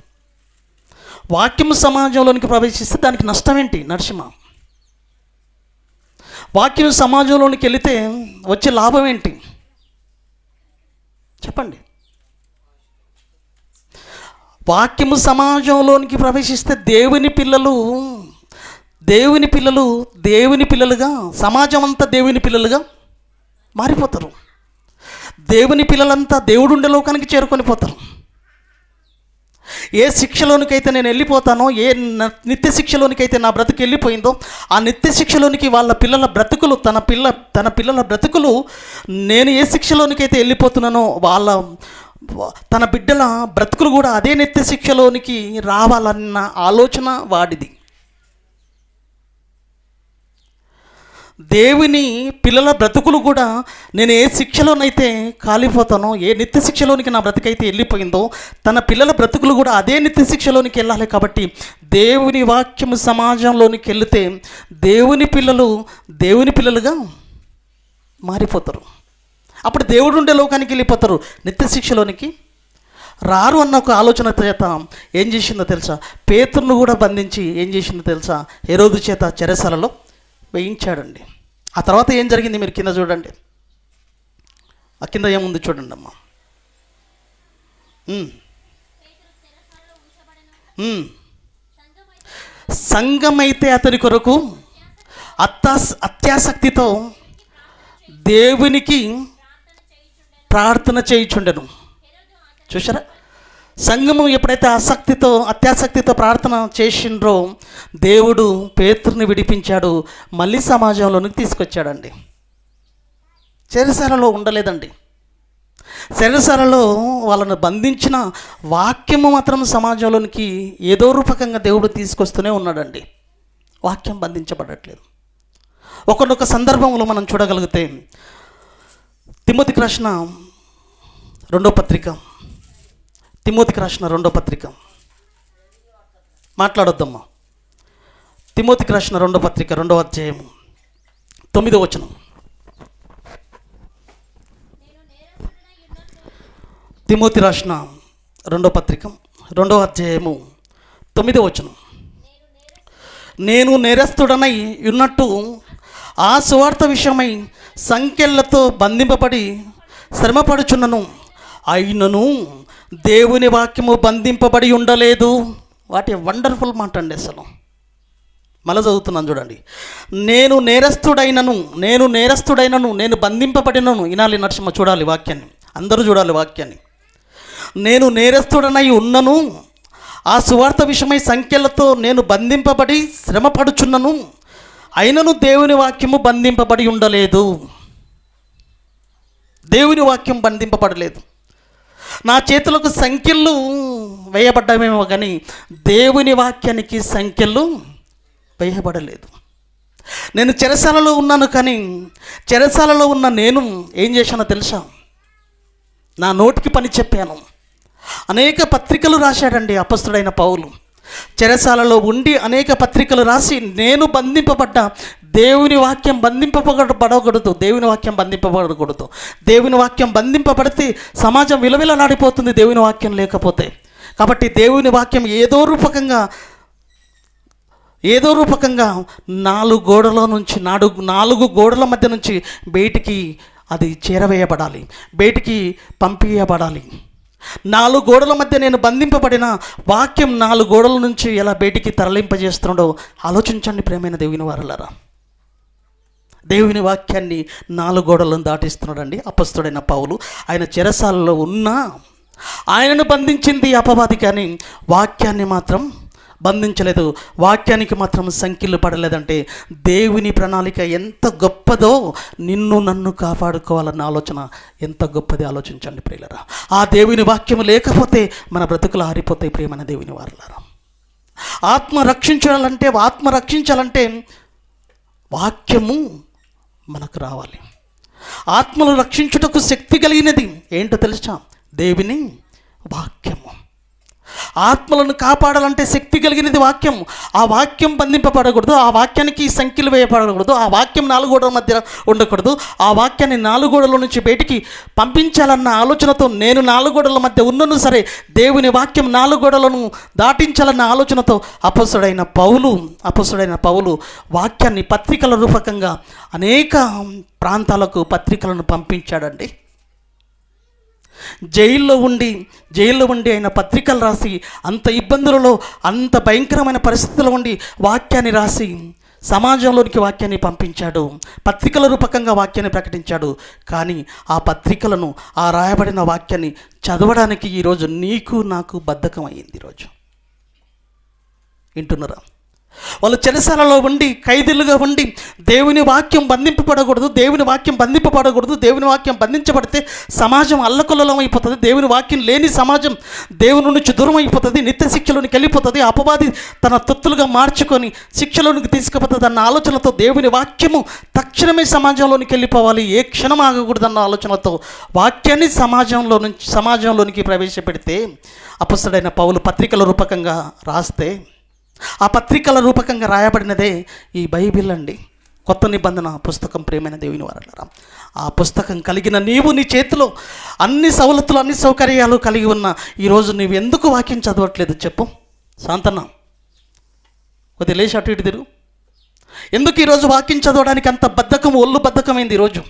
వాక్యము సమాజంలోనికి ప్రవేశిస్తే దానికి నష్టం ఏంటి నరసింహ? వాక్యం సమాజంలోనికి వెళితే వచ్చే లాభం ఏంటి చెప్పండి. వాక్యము సమాజంలోనికి ప్రవేశిస్తే దేవుని పిల్లలుగా సమాజం అంతా దేవుని పిల్లలుగా మారిపోతారు. దేవుని పిల్లలంతా దేవుడు ఉండే లోకానికి చేరుకొని పోతారు. ఏ శిక్షలోనికైతే నేను వెళ్ళిపోతానో, ఏ నిత్య శిక్షలోనికైతే నా బ్రతుకు వెళ్ళిపోయిందో, ఆ నిత్య శిక్షలోనికి వాళ్ళ పిల్లల బ్రతుకులు తన పిల్లల బ్రతుకులు నేను ఏ శిక్షలోనికైతే వెళ్ళిపోతున్నానో తన బిడ్డల బ్రతుకులు కూడా అదే నిత్య శిక్షలోనికి రావాలన్న ఆలోచన వాడిది. దేవుని పిల్లల బ్రతుకులు కూడా నేను ఏ శిక్షలోనైతే కాలిపోతానో, ఏ నిత్య శిక్షలోనికి నా బ్రతుకైతే వెళ్ళిపోయిందో తన పిల్లల బ్రతుకులు కూడా అదే నిత్య శిక్షలోనికి వెళ్ళాలి. కాబట్టి దేవుని వాక్యము సమాజంలోనికి వెళితే దేవుని పిల్లలుగా మారిపోతారు. అప్పుడు దేవుడు ఉండే లోకానికి వెళ్ళిపోతారు, నిత్య శిక్షలోనికి రారు అన్న ఒక ఆలోచన చేత ఏం చేసిందో తెలుసా? పేతురును కూడా బంధించి ఏం చేసిందో తెలుసా? హెరోదు చేత చెరసాలలో వేయించాడండి. ఆ తర్వాత ఏం జరిగింది మీరు కింద చూడండి. ఆ కింద ఏముంది చూడండి అమ్మా. సంఘమైతే అతని కొరకు అత్యాసక్తితో దేవునికి ప్రార్థన చేయుచుండెను. చూసారా, సంఘము ఎప్పుడైతే అత్యాసక్తితో ప్రార్థన చేసిండ్రో దేవుడు పేతురుని విడిపించాడు, మళ్ళీ సమాజంలోనికి తీసుకొచ్చాడండి. చెరసాలలో ఉండలేదండి. చెరసాలలో వాళ్ళను బంధించిన వాక్యము మాత్రం సమాజంలోనికి ఏదో రూపకంగా దేవుడు తీసుకొస్తూనే ఉన్నాడండి. వాక్యం బంధించబడట్లేదు. ఒకనొక సందర్భంలో మనం చూడగలిగితే తిమోతికి రాసిన రెండో పత్రిక, తిమోతికి రాసిన రెండో పత్రిక. మాట్లాడొద్దమ్మా. తిమోతికి రాసిన రెండో పత్రిక 2వ అధ్యాయం 9వ వచనం. తిమోతి రాసిన రెండో పత్రిక 2వ అధ్యాయము 9వ వచనం. నేను నేరస్తుడనై ఉన్నట్టు ఆ సువార్త విషయమై సంకెళ్లతో బంధింపబడి శ్రమపడుచున్నను, అయినను దేవుని వాక్యము బంధింపబడి ఉండలేదు. వాటి వండర్ఫుల్ మాట అండి. అసలు మళ్ళీ చదువుతున్నాను చూడండి. నేను నేరస్తుడైనను నేను బంధింపబడినను. ఇనాలి నరసింహ, చూడాలి వాక్యాన్ని, అందరూ చూడాలి వాక్యాన్ని. నేను నేరస్తుడనై ఉన్నను, ఆ సువార్త విషయమై సంఖ్యలతో నేను బంధింపబడి శ్రమపడుచున్నను, అయినను దేవుని వాక్యము బంధింపబడి ఉండలేదు. దేవుని వాక్యం బంధింపబడలేదు. నా చేతులకు సంఖ్యలు వేయబడ్డామేమో కానీ దేవుని వాక్యానికి సంఖ్యలు వేయబడలేదు. నేను చెరసాలలో ఉన్నాను, కానీ చెరసాలలో ఉన్న నేను ఏం చేశానో తెలుసా? నా నోటికి పని చెప్పాను. అనేక పత్రికలు రాశాడండి అపొస్తలుడైన పౌలు. చెరసాలలో ఉండి అనేక పత్రికలు రాసి నేను బంధింపబడ్డ దేవుని వాక్యం బంధింపబడకూడదు. దేవుని వాక్యం బంధింపబడకూడదు. దేవుని వాక్యం బంధింపబడితే సమాజం విలవిలలాడిపోతుంది దేవుని వాక్యం లేకపోతే. కాబట్టి దేవుని వాక్యం ఏదో రూపకంగా 4 గోడల నుంచి 4 గోడల మధ్య నుంచి బయటికి అది చేరవేయబడాలి, బయటికి పంపించబడాలి. 4 గోడల మధ్య నేను బంధింపబడిన వాక్యం 4 గోడల నుంచి ఎలా బయటికి తరలింపజేస్తున్నాడో ఆలోచించండి ప్రియమైన దేవుని వారలారా. దేవుని వాక్యాన్ని 4 గోడలను దాటిస్తున్నాడండి అపొస్తలుడైన పౌలు. ఆయన చెరసాలలో ఉన్నా ఆయనను బంధించింది అపవాది, కానీ వాక్యాన్ని మాత్రం బంధించలేదు. వాక్యానికి మాత్రం సంఖ్యలు పడలేదంటే దేవుని ప్రణాళిక ఎంత గొప్పదో, నిన్ను నన్ను కాపాడుకోవాలన్న ఆలోచన ఎంత గొప్పది ఆలోచించండి ప్రియులారా. ఆ దేవుని వాక్యము లేకపోతే మన బ్రతుకులు ఆరిపోతాయి ప్రియమైన దేవుని వారలారా. ఆత్మ రక్షించాలంటే వాక్యము మనకు రావాలి. ఆత్మను రక్షించుటకు శక్తి కలిగినది ఏంటో తెలుసా? దేవుని వాక్యము. ఆత్మలను కాపాడాలంటే శక్తి కలిగినది వాక్యం. ఆ వాక్యం బంధింపబడకూడదు, ఆ వాక్యానికి సంఖ్యలు వేయబడకూడదు, ఆ వాక్యం 4 గోడల మధ్య ఉండకూడదు. ఆ వాక్యాన్ని 4 గోడల నుంచి బయటికి పంపించాలన్న ఆలోచనతో నేను 4 గోడల మధ్య ఉన్నను సరే, దేవుని వాక్యం 4 గోడలను దాటించాలన్న ఆలోచనతో అపొస్తలుడైన పౌలు వాక్యాన్ని పత్రికల రూపకంగా అనేక ప్రాంతాలకు పత్రికలను పంపించాడండి. జైల్లో ఉండి ఆయన పత్రికలు రాసి అంత ఇబ్బందులలో, అంత భయంకరమైన పరిస్థితుల్లో ఉండి వాక్యాన్ని రాసి సమాజంలోనికి వాక్యాన్ని పంపించాడు. పత్రికల రూపకంగా వాక్యాన్ని ప్రకటించాడు. కానీ ఆ పత్రికలను, ఆ రాయబడిన వాక్యాన్ని చదవడానికి ఈరోజు నీకు నాకు బద్ధకం అయ్యింది. ఈరోజు వింటున్నారా? వాళ్ళు చెరసాలలో ఉండి, ఖైదీలుగా ఉండి దేవుని వాక్యం బంధింపబడకూడదు, దేవుని వాక్యం బంధించబడితే సమాజం అల్లకల్లోలం అయిపోతుంది. దేవుని వాక్యం లేని సమాజం దేవుని నుంచి దూరం అయిపోతుంది, నిత్య శిక్షలోనికి వెళ్ళిపోతుంది. అపవాది తన తొత్తులుగా మార్చుకొని శిక్షలోనికి తీసుకుపోతుంది అన్న ఆలోచనతో దేవుని వాక్యము తక్షణమే సమాజంలోనికి వెళ్ళిపోవాలి, ఏ క్షణం ఆగకూడదన్న ఆలోచనతో వాక్యాన్ని సమాజంలోనికి ప్రవేశపెడితే అపొస్తలుడైన పౌలు పత్రికల రూపకంగా రాస్తే, ఆ పత్రికల రూపకంగా రాయబడినదే ఈ బైబిల్ అండి, కొత్త నిబంధన పుస్తకం. ప్రియమైన దేవుని వారలారా, ఆ పుస్తకం కలిగిన నీవు, నీ చేతిలో అన్ని సవలతులు, అన్ని సౌకర్యాలు కలిగి ఉన్న ఈరోజు నీవు ఎందుకు వాక్యం చదవట్లేదు చెప్పు? శాంతన్న, కొద్దిగా లేచి అటు ఇటు తిరుగు. ఎందుకు ఈరోజు వాక్యం చదవడానికి అంత బద్ధకం, ఒళ్ళు బద్ధకమైంది ఈరోజు?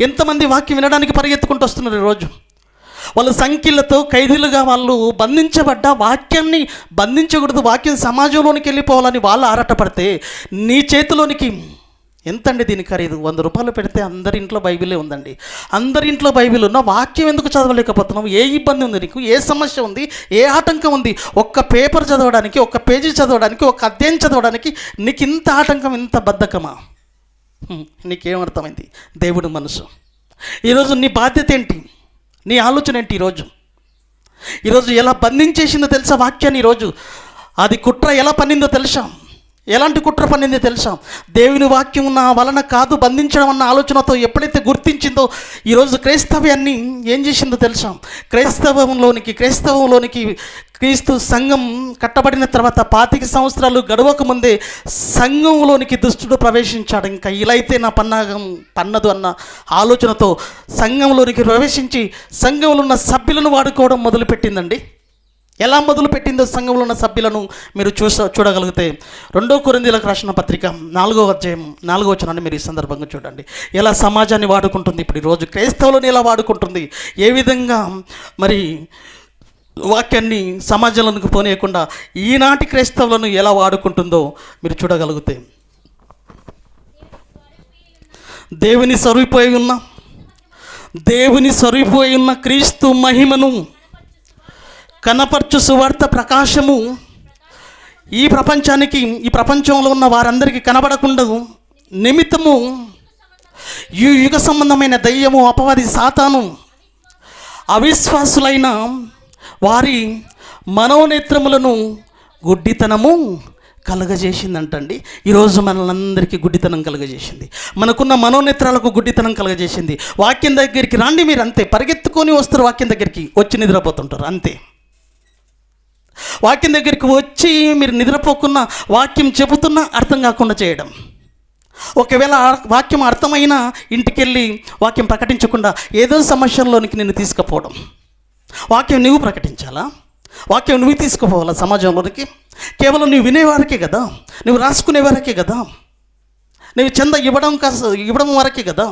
ఎంతమంది వాక్యం వినడానికి పరిగెత్తుకుంటూ వస్తున్నారు ఈరోజు? వాళ్ళు సంఖ్యలతో ఖైదీలుగా వాళ్ళు బంధించబడ్డ వాక్యాన్ని బంధించకూడదు, వాక్యం సమాజంలోనికి వెళ్ళిపోవాలని వాళ్ళు ఆరాటపడితే నీ చేతిలోనికి ఎంతండి దీని ఖరీదు? 100 రూపాయలు పెడితే అందరి ఇంట్లో బైబిలే ఉందండి. అందరి ఇంట్లో బైబిల్ ఉన్న వాక్యం ఎందుకు చదవలేకపోతున్నావు? ఏ ఇబ్బంది ఉంది నీకు? ఏ సమస్య ఉంది? ఏ ఆటంకం ఉంది? ఒక్క పేపర్ చదవడానికి, ఒక్క పేజీ చదవడానికి, ఒక అధ్యాయం చదవడానికి నీకు ఇంత ఆటంకం, ఇంత బద్ధకమా? నీకేమర్థమైంది దేవుడి మనసు? ఈరోజు నీ బాధ్యత ఏంటి? నీ ఆలోచన ఏంటి? ఈరోజు ఎలా బంధించేసిందో తెలుసా వాక్యాన్ని? ఈరోజు అది కుట్ర ఎలా పన్నిందో తెలుసా? ఎలాంటి కుట్ర పన్నింది తెలుసా? దేవుని వాక్యం నా వలన కాదు బంధించడం అన్న ఆలోచనతో ఎప్పుడైతే గుర్తించిందో ఈరోజు క్రైస్తవ్యాన్ని ఏం చేసిందో తెలుసా? క్రైస్తవంలోనికి క్రీస్తు సంఘం కట్టబడిన తర్వాత 25 సంవత్సరాలు గడవక ముందే సంఘంలోనికి దుష్టుడు ప్రవేశించాడు. ఇంకా ఇలా అయితే నా పన్నాగం పన్నదు అన్న ఆలోచనతో సంఘంలోనికి ప్రవేశించి సంఘంలో ఉన్న సభ్యులను వాడుకోవడం మొదలుపెట్టిందండి. ఎలా మొదలుపెట్టిందో సంఘంలో ఉన్న సభ్యులను మీరు చూడగలిగితే 2 కొరింథీయులకు రాసిన పత్రిక 4వ అధ్యాయం 4వ వచనాన్ని మీరు ఈ సందర్భంగా చూడండి. ఎలా సమాజాన్ని వాడుకుంటుంది, ఇప్పుడు ఈరోజు క్రైస్తవులను ఎలా వాడుకుంటుంది, ఏ విధంగా మరి వాక్యాన్ని సమాజంలోకి పోనీయకుండా ఈనాటి క్రైస్తవులను ఎలా వాడుకుంటుందో మీరు చూడగలిగితే, దేవుని స్వరూపోయి ఉన్న క్రీస్తు మహిమను కనపర్చు సువార్త ప్రకాశము ఈ ప్రపంచంలో ఉన్న వారందరికీ కనబడకుండా నిమిత్తము ఈ యుగ సంబంధమైన దయ్యము అపవాది సాతాను అవిశ్వాసులైన వారి మనోనేత్రములను గుడ్డితనము కలగజేసిందంటండి. ఈరోజు మనలందరికీ గుడ్డితనం కలగజేసింది, మనకున్న మనోనేత్రాలకు గుడ్డితనం కలగజేసింది. వాక్యం దగ్గరికి రండి, మీరు అంతే పరిగెత్తుకొని వస్తారు, వాక్యం దగ్గరికి వచ్చి నిద్రపోతుంటారు అంతే. వాక్యం దగ్గరికి వచ్చి మీరు నిద్రపోకున్న వాక్యం చెబుతున్నా అర్థం కాకుండా చేయడం. ఒకవేళ వాక్యం అర్థమైనా ఇంటికెళ్ళి వాక్యం ప్రకటించకుండా ఏదో సమస్యల్లోనికి నిన్ను తీసుకుపోవడం. వాక్యం నువ్వు ప్రకటించాలా? వాక్యం నువ్వు తీసుకుపోవాలా సమాజంలోనికి? కేవలం నువ్వు వినేవారికే కదా, నువ్వు రాసుకునేవారికే కదా, నువ్వు చంద ఇవ్వడం వరకే కదా,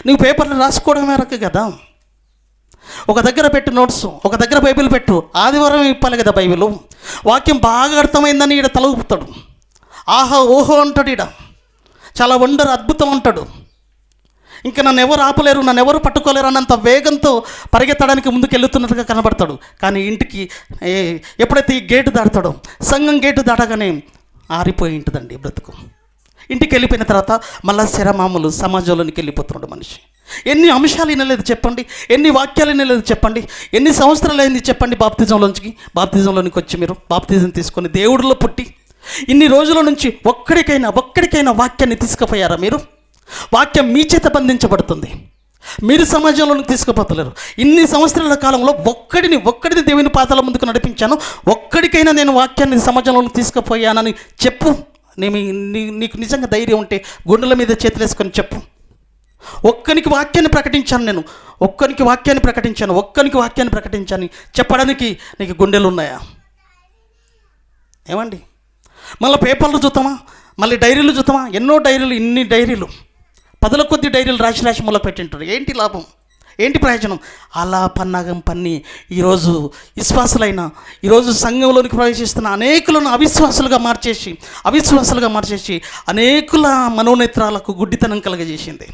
నువ్వు పేపర్లు రాసుకోవడం వరకే కదా. ఒక దగ్గర పెట్టు నోట్స్, ఒక దగ్గర బైబిల్ పెట్టు, ఆదివారం ఇప్పాలి కదా బైబిల్. వాక్యం బాగా అర్థమైందని ఈడ తల ఊపుతాడు, ఆహా ఓహో అంటాడు, ఈడ చాలా వండర్ అద్భుతం అంటాడు. ఇంకా నన్ను ఎవరు ఆపలేరు, నన్ను ఎవరు పట్టుకోలేరు అన్నంత వేగంతో పరిగెత్తడానికి ముందుకు వెళ్తున్నట్టుగా కనబడతాడు. కానీ ఇంటికి ఎప్పుడైతే ఈ గేటు దాటుతాడో, సంఘం గేటు దాటగానే ఆరిపోయి ఉంటుందండి బ్రతుకు. ఇంటికి వెళ్ళిపోయిన తర్వాత మళ్ళా శరమామూలు సమాజంలోనికి వెళ్ళిపోతున్నాడు మనిషి. ఎన్ని అంశాలు వినలేదు చెప్పండి, ఎన్ని వాక్యాలు వినలేదు చెప్పండి, ఎన్ని సంవత్సరాలు అయింది చెప్పండి బాప్తిజంలోనికి వచ్చి మీరు బాప్తిజం తీసుకొని దేవుడిలో పుట్టి ఇన్ని రోజుల నుంచి ఒక్కడికైనా వాక్యాన్ని తీసుకుపోయారా మీరు? వాక్యం మీ చేత బంధించబడుతుంది, మీరు సమాజంలోనికి తీసుకుపోతలేరు. ఇన్ని సంవత్సరాల కాలంలో ఒక్కడిని దేవుని పాదాల ముందుకు నడిపించాను, ఒక్కడికైనా నేను వాక్యాన్ని సమాజంలోనికి తీసుకుపోయానని చెప్పు. నీకు నిజంగా ధైర్యం ఉంటే గుండెల మీద చేతులు వేసుకొని చెప్పు. ఒక్కనికి వాక్యాన్ని ప్రకటించాను చెప్పడానికి నీకు గుండెలు ఉన్నాయా? ఏమండి, మళ్ళీ పేపర్లు చూద్దామా, మళ్ళీ డైరీలు చూద్దామా? ఎన్నో డైరీలు, ఇన్ని డైరీలు, 10 కొద్ది డైరీలు రాసి మూల పెట్టింటారు. ఏంటి లాభం, ఏంటి ప్రయోజనం? అలా పన్నాగం పన్ని ఈరోజు విశ్వాసులైన, ఈరోజు సంఘంలోనికి ప్రవేశిస్తున్న అనేకులను అవిశ్వాసులుగా మార్చేసి అనేకుల మనోనేత్రాలకు గుడ్డితనం కలగజేసింది.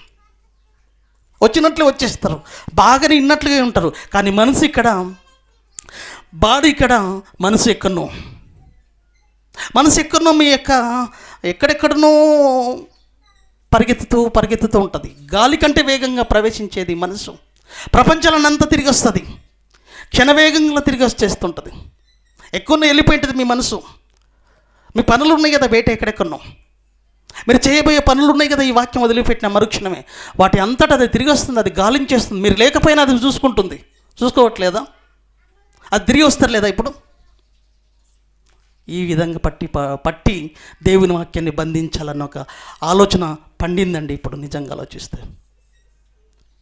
వచ్చినట్లే వచ్చేస్తారు, బాగానే ఇన్నట్లుగా ఉంటారు, కానీ మనసు ఇక్కడ, బాడీ ఇక్కడ, మనసు ఎక్కడనో మీ యొక్క ఎక్కడెక్కడనో పరిగెత్తుతూ ఉంటుంది. గాలి కంటే వేగంగా ప్రవేశించేది మనసు. ప్రపంచాలనంతా తిరిగి వస్తుంది, క్షణవేగంగా తిరిగి వచ్చేస్తుంటుంది. ఎక్కువ వెళ్ళిపోయి ఉంటుంది మీ మనసు. మీ పనులు ఉన్నాయి కదా బయట, ఎక్కడెక్కడో మీరు చేయబోయే పనులు ఉన్నాయి కదా, ఈ వాక్యం వదిలిపెట్టిన మరుక్షణమే వాటి అంతటా అది తిరిగి వస్తుంది, అది గాలించేస్తుంది. మీరు లేకపోయినా అది చూసుకోవట్లేదా? అది తిరిగి వస్తలేదా? ఇప్పుడు ఈ విధంగా పట్టి దేవుని వాక్యాన్ని బంధించాలన్న ఒక ఆలోచన పండిందండి ఇప్పుడు నిజంగా ఆలోచిస్తే.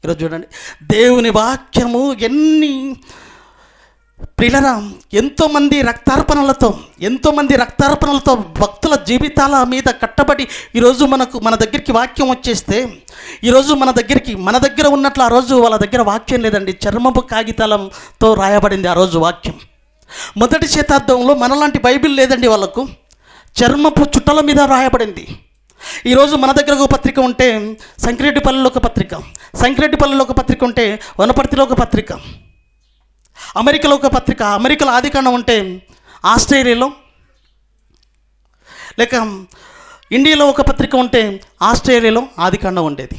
ఈరోజు చూడండి, దేవుని వాక్యము ఎన్ని ప్రియులరా, ఎంతోమంది రక్తార్పణలతో భక్తుల జీవితాల మీద కట్టబడి ఈరోజు మన దగ్గరికి వాక్యం వచ్చేస్తే, ఈరోజు మన దగ్గర ఉన్నట్లు ఆ రోజు వాళ్ళ దగ్గర వాక్యం లేదండి. చర్మపు కాగితాలతో రాయబడింది ఆ రోజు వాక్యం. మొదటి శతాబ్దంలో మనలాంటి బైబిల్ లేదండి, వాళ్ళకు చర్మపు చుట్టల మీద రాయబడింది. ఈరోజు మన దగ్గర ఒక పత్రిక ఉంటే సంకిరెడ్డిపల్లిలో ఒక పత్రిక ఉంటే వనపర్తిలో ఒక పత్రిక, అమెరికాలో ఒక పత్రిక, అమెరికాలో ఆదికాండం ఉంటే ఆస్ట్రేలియాలో, లేక ఇండియాలో ఒక పత్రిక ఉంటే ఆస్ట్రేలియాలో ఆదికాండం ఉండేది.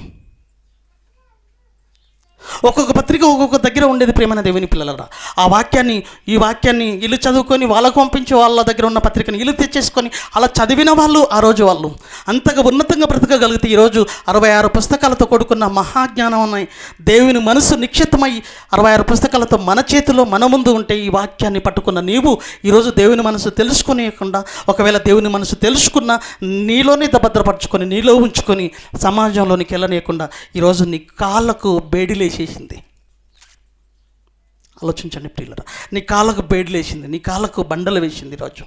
ఒక్కొక్క పత్రిక ఒక్కొక్క దగ్గర ఉండేది ప్రియమైన దేవుని పిల్లలరా. ఆ వాక్యాన్ని ఈ వాక్యాన్ని ఇల్లు చదువుకొని వాళ్ళకు పంపించి వాళ్ళ దగ్గర ఉన్న పత్రికని ఇల్లు తెచ్చేసుకొని అలా చదివిన వాళ్ళు ఆ రోజు వాళ్ళు అంతగా ఉన్నతంగా బ్రతకగలిగితే ఈరోజు 66 పుస్తకాలతో కూడుకున్న మహాజ్ఞానం ఉన్నాయి. దేవుని మనసు నిక్షిప్తమై 66 పుస్తకాలతో మన చేతిలో మన ముందు ఉంటే ఈ వాక్యాన్ని పట్టుకున్న నీవు ఈరోజు దేవుని మనసు తెలుసుకునేయకుండా, ఒకవేళ దేవుని మనసు తెలుసుకున్న నీలోనే భద్రపరచుకొని నీలో ఉంచుకొని సమాజంలోనికి వెళ్ళనీయకుండా ఈరోజు నీ కాళ్ళకు బేడిలేసేసింది. ఆలోచించండి ప్రియులరా, నీ కాళ్ళకు బేడిలేసింది, నీ కాళ్ళకు బండలు వేసింది. ఈరోజు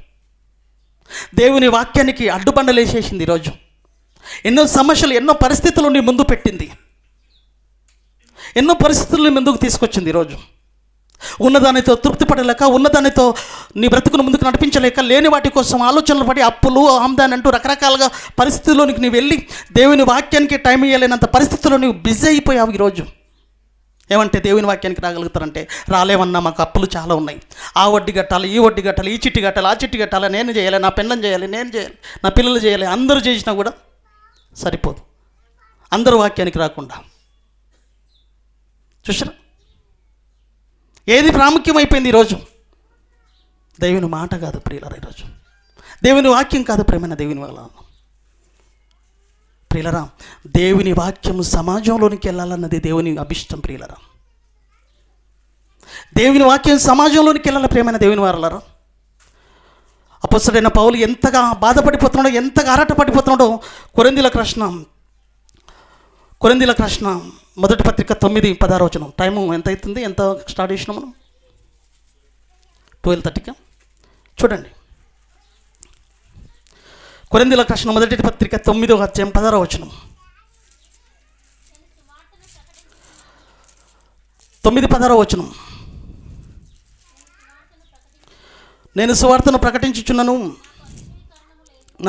దేవుని వాక్యానికి అడ్డుబండలు వేసేసింది. ఈరోజు ఎన్నో సమస్యలు, ఎన్నో పరిస్థితులు నీ ముందు పెట్టింది, ఎన్నో పరిస్థితులను ముందుకు తీసుకొచ్చింది. ఈరోజు ఉన్నదానితో తృప్తి పడలేక, ఉన్నదానితో నీ బ్రతుకును ముందుకు నడిపించలేక, లేని వాటి కోసం ఆలోచనలు పడి అప్పులు ఆమ్దాని అంటూ రకరకాలుగా పరిస్థితుల్లోనికి నీవు వెళ్ళి దేవుని వాక్యానికి టైం ఇవ్వలేనంత పరిస్థితుల్లో నీవు బిజీ అయిపోయావు. ఈరోజు ఏమంటే దేవుని వాక్యానికి రాగలుగుతారంటే రాలేమన్నా, మాకు అప్పులు చాలా ఉన్నాయి, ఆ వడ్డీ కట్టాలి, ఈ వడ్డీ కట్టాలి, ఈ చిట్టి కట్టాలి, ఆ చిట్టి కట్టాలి, నేను చేయాలి, నా పెళ్ళం చేయాలి, నేను చేయాలి, నా పిల్లలు చేయాలి. అందరూ చేసినా కూడా సరిపోదు, అందరూ వాక్యానికి రాకుండా. చూసారా ఏది ప్రాముఖ్యమైపోయింది ఈరోజు? దేవుని మాట కాదు ప్రియులరా, ఈరోజు దేవుని వాక్యం కాదు ప్రేమైన దేవుని వల్ల ప్రియులరా. దేవుని వాక్యం సమాజంలోనికి వెళ్ళాలన్నది దేవుని అభిష్టం ప్రియులరా. దేవుని వాక్యం సమాజంలోనికి వెళ్ళాలి ప్రేమైన దేవుని వారలారా. అపొస్తలుడైన పౌలు ఎంతగా బాధపడిపోతున్నాడో, ఎంతగా ఆరాటపడిపోతున్నాడో కొరింథీయులకు రాసిన మొదటి పత్రిక 9:16. టైము ఎంత అవుతుంది? ఎంత స్టార్ట్ చేసినాం మనం? 12:30కి. చూడండి, కొరింథీయులకు రాసిన మొదటి పత్రిక 9:16. 9:16. నేను సువార్తను ప్రకటించుచున్నాను,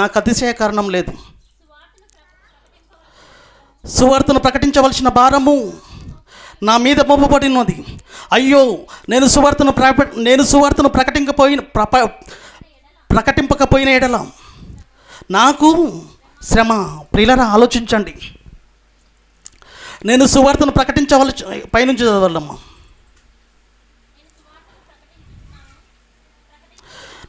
నాకు అతిశయ కారణం లేదు. సువార్తను ప్రకటించవలసిన భారము నా మీద మోపబడినది. అయ్యో, నేను సువార్తను ప్రకటింపకపోయిన ఎడల నాకు శ్రమ. ప్రియులరా ఆలోచించండి, నేను సువార్తను ప్రకటించవలసి పైనుంచి చదవాలమ్మా.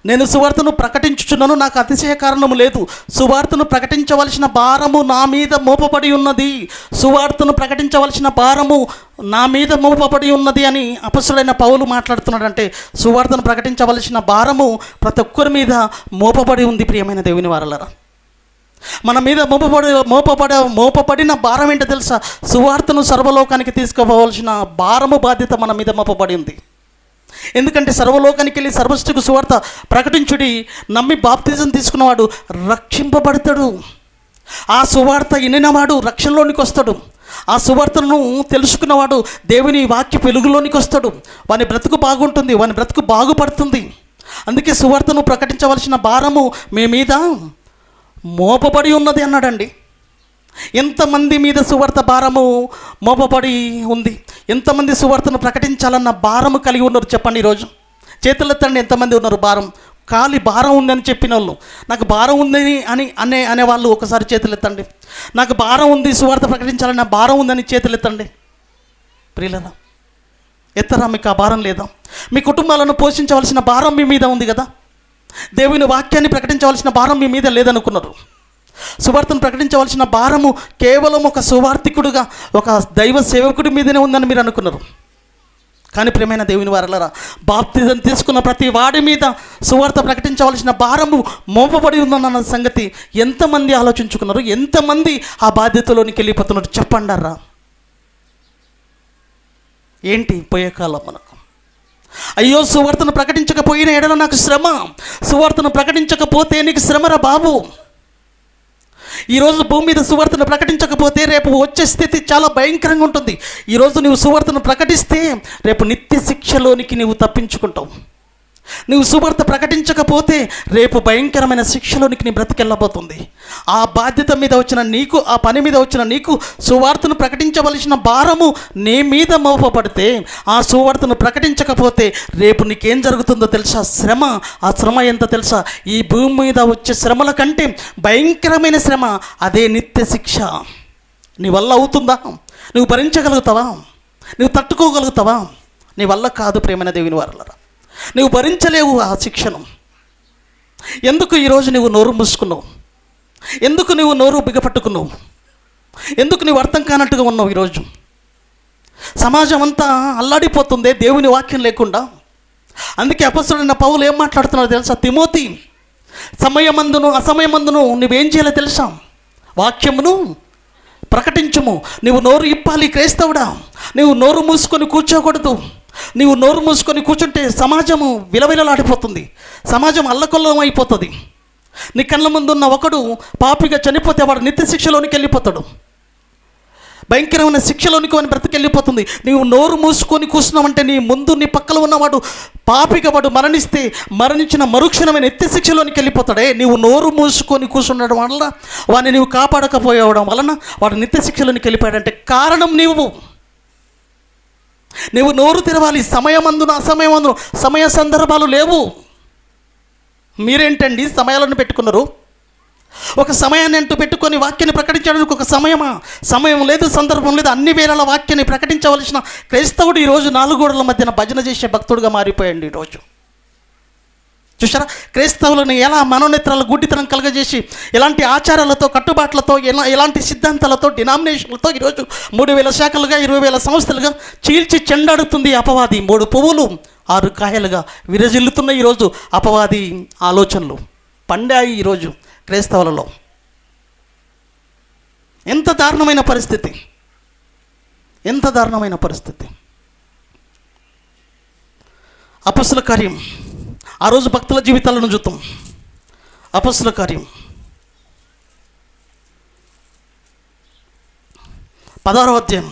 నేను సువార్తను ప్రకటించుచున్నాను, నాకు అతిశయ కారణము లేదు. సువార్తను ప్రకటించవలసిన భారము నా మీద మోపబడి ఉన్నది. సువార్తను ప్రకటించవలసిన భారము నా మీద మోపబడి ఉన్నది అని అపొస్తలుడైన పౌలు మాట్లాడుతున్నాడంటే, సువార్తను ప్రకటించవలసిన భారము ప్రతి ఒక్కరి మీద మోపబడి ఉంది. ప్రియమైన దేవుని వారలారా, మన మీద మోపబడిన భారం ఏంటో తెలుసా? సువార్తను సర్వలోకానికి తీసుకుపోవలసిన భారము, బాధ్యత మన మీద మోపబడి ఉంది. ఎందుకంటే సర్వలోకానికి వెళ్ళి సర్వసృష్టికి సువార్త ప్రకటించుడి, నమ్మి బాప్తిజం తీసుకున్నవాడు రక్షింపబడతాడు. ఆ సువార్త వినినవాడు రక్షణలోనికి వస్తాడు. ఆ సువార్తను తెలుసుకున్నవాడు దేవుని వాక్య వెలుగులోనికి వస్తాడు. వాని బ్రతుకు బాగుంటుంది, వాని బ్రతుకు బాగుపడుతుంది. అందుకే సువార్తను ప్రకటించవలసిన భారము మీ మీద మోపబడి ఉన్నది అన్నాడండి. ఎంతమంది మీద సువార్త భారము మోపబడి ఉంది? ఎంతమంది సువార్తను ప్రకటించాలన్న భారము కలిగి ఉన్నారు చెప్పండి? ఈరోజు చేతులెత్తండి, ఎంతమంది ఉన్నారు భారం? ఖాళీ భారం ఉందని చెప్పిన వాళ్ళు, నాకు భారం ఉందని అనేవాళ్ళు ఒకసారి చేతులెత్తండి. నాకు భారం ఉంది, సువార్త ప్రకటించాలన్న భారం ఉందని చేతులెత్తండి. ప్రియులరా, ఎత్తరా? మీకు ఆ భారం లేదా? మీ కుటుంబాలను పోషించవలసిన భారం మీ మీద ఉంది కదా. దేవుని వాక్యాన్ని ప్రకటించవలసిన భారం మీ మీద లేదనుకున్నారు. సువార్తను ప్రకటించవలసిన భారము కేవలం ఒక సువార్థికుడుగా, ఒక దైవ సేవకుడి మీదనే ఉందని మీరు అనుకున్నారు. కానీ ప్రియమైన దేవుని వారలారా, బాప్తిజం తీసుకున్న ప్రతి వాడి మీద సువార్త ప్రకటించవలసిన భారము మోపబడి ఉందన్న సంగతి ఎంతమంది ఆలోచించుకున్నారు? ఎంతమంది ఆ బాధ్యతలోనికి వెళ్ళిపోతున్నారు చెప్పండారా? ఏంటి పోయే కాలం మనకు? అయ్యో, సువార్తను ప్రకటించకపోయిన ఎడల నాకు శ్రమ. సువార్తను ప్రకటించకపోతే నీకు శ్రమరా బాబు. ఈరోజు భూమి మీద సువార్తను ప్రకటించకపోతే రేపు వచ్చే స్థితి చాలా భయంకరంగా ఉంటుంది. ఈరోజు నువ్వు సువార్తను ప్రకటిస్తే రేపు నిత్య శిక్షలోనికి నువ్వు తప్పించుకుంటావు. నువ్వు సువార్త ప్రకటించకపోతే రేపు భయంకరమైన శిక్షలోనికి నీ బ్రతికెళ్ళబోతుంది. ఆ బాధ్యత మీద వచ్చిన నీకు, ఆ పని మీద వచ్చిన నీకు సువార్తను ప్రకటించవలసిన భారము నీ మీద మోపబడితే, ఆ సువార్తను ప్రకటించకపోతే రేపు నీకేం జరుగుతుందో తెలుసా? శ్రమ. ఆ శ్రమ ఎంత తెలుసా? ఈ భూమి మీద వచ్చే శ్రమల కంటే భయంకరమైన శ్రమ, అదే నిత్య శిక్ష. నీ వల్ల అవుతుందా? నువ్వు భరించగలుగుతావా? నువ్వు తట్టుకోగలుగుతావా? నీ వల్ల కాదు ప్రేమైన దేవుని వారలారా. నువ్వు భరించలేవు ఆ శిక్షను. ఎందుకు ఈరోజు నువ్వు నోరు మూసుకున్నావు? ఎందుకు నువ్వు నోరు బిగపట్టుకున్నావు? ఎందుకు నువ్వు అర్థం కానట్టుగా ఉన్నావు? ఈరోజు సమాజం అంతా అల్లాడిపోతుంది దేవుని వాక్యం లేకుండా. అందుకే అపొస్తలుడైన పౌలు ఏం మాట్లాడుతున్నారో తెలుసా? తిమోతి, సమయమందును అసమయమందును నువ్వేం చేయాలో తెలుసా? వాక్యమును ప్రకటించుము. నువ్వు నోరు ఇప్పాలి క్రైస్తవుడా. నువ్వు నోరు మూసుకొని కూర్చోకూడదు. నువ్వు నోరు మూసుకొని కూర్చుంటే సమాజము విలవిలలాడిపోతుంది, సమాజం అల్లకొల్లం అయిపోతుంది. నీ కళ్ళ ముందున్న ఒకడు పాపిగా చనిపోతే వాడు నిత్య శిక్షలోనికి వెళ్ళిపోతాడు, భయంకరమైన శిక్షలోనికి వాని బ్రతికెళ్ళిపోతుంది. నీవు నోరు మూసుకొని కూర్చున్నావంటే నీ ముందు నీ పక్కన ఉన్నవాడు పాపిగా వాడు మరణిస్తే మరణించిన మరుక్షణమైన నిత్య శిక్షలోనికి వెళ్ళిపోతాడే. నీవు నోరు మూసుకొని కూర్చుండడం వల్ల వాడిని నీవు కాపాడకపోవడం వలన వాడు నిత్య శిక్షలోనికి వెళ్ళిపోయాడంటే కారణం నీవు నోరు తెరవాలి. సమయమందున అసమయమందున సమయ సందర్భాలు లేవు. మీరేంటండి సమయాలను పెట్టుకున్నారు? ఒక సమయాన్ని అంటూ పెట్టుకొని వాక్యాన్ని ప్రకటించడానికి ఒక సమయం లేదు, సందర్భం లేదు. అన్ని వేళల వాక్యాన్ని ప్రకటించవలసిన క్రైస్తవుడు ఈరోజు 4 గోడల మధ్యన భజన చేసే భక్తుడుగా మారిపోయాడు. ఈరోజు చూసారా క్రైస్తవులను ఎలా మనోనేత్రాల గుడ్డితనం కలగజేసి ఎలాంటి ఆచారాలతో, కట్టుబాట్లతో, ఎలాంటి సిద్ధాంతాలతో, డినామినేషన్లతో ఈరోజు 3000 శాఖలుగా 20,000 సంస్థలుగా చీల్చి చెండాడుతుంది అపవాది. 3 పువ్వులు 6 కాయలుగా విరజిల్లుతున్న ఈరోజు అపవాది ఆలోచనలు పండాయి ఈరోజు క్రైస్తవులలో. ఎంత దారుణమైన పరిస్థితి, ఎంత దారుణమైన పరిస్థితి. అపొస్తలుల కార్యం ఆ రోజు భక్తుల జీవితాలను చూద్దాం. అపొస్తలుల కార్యం 16వ అధ్యాయం.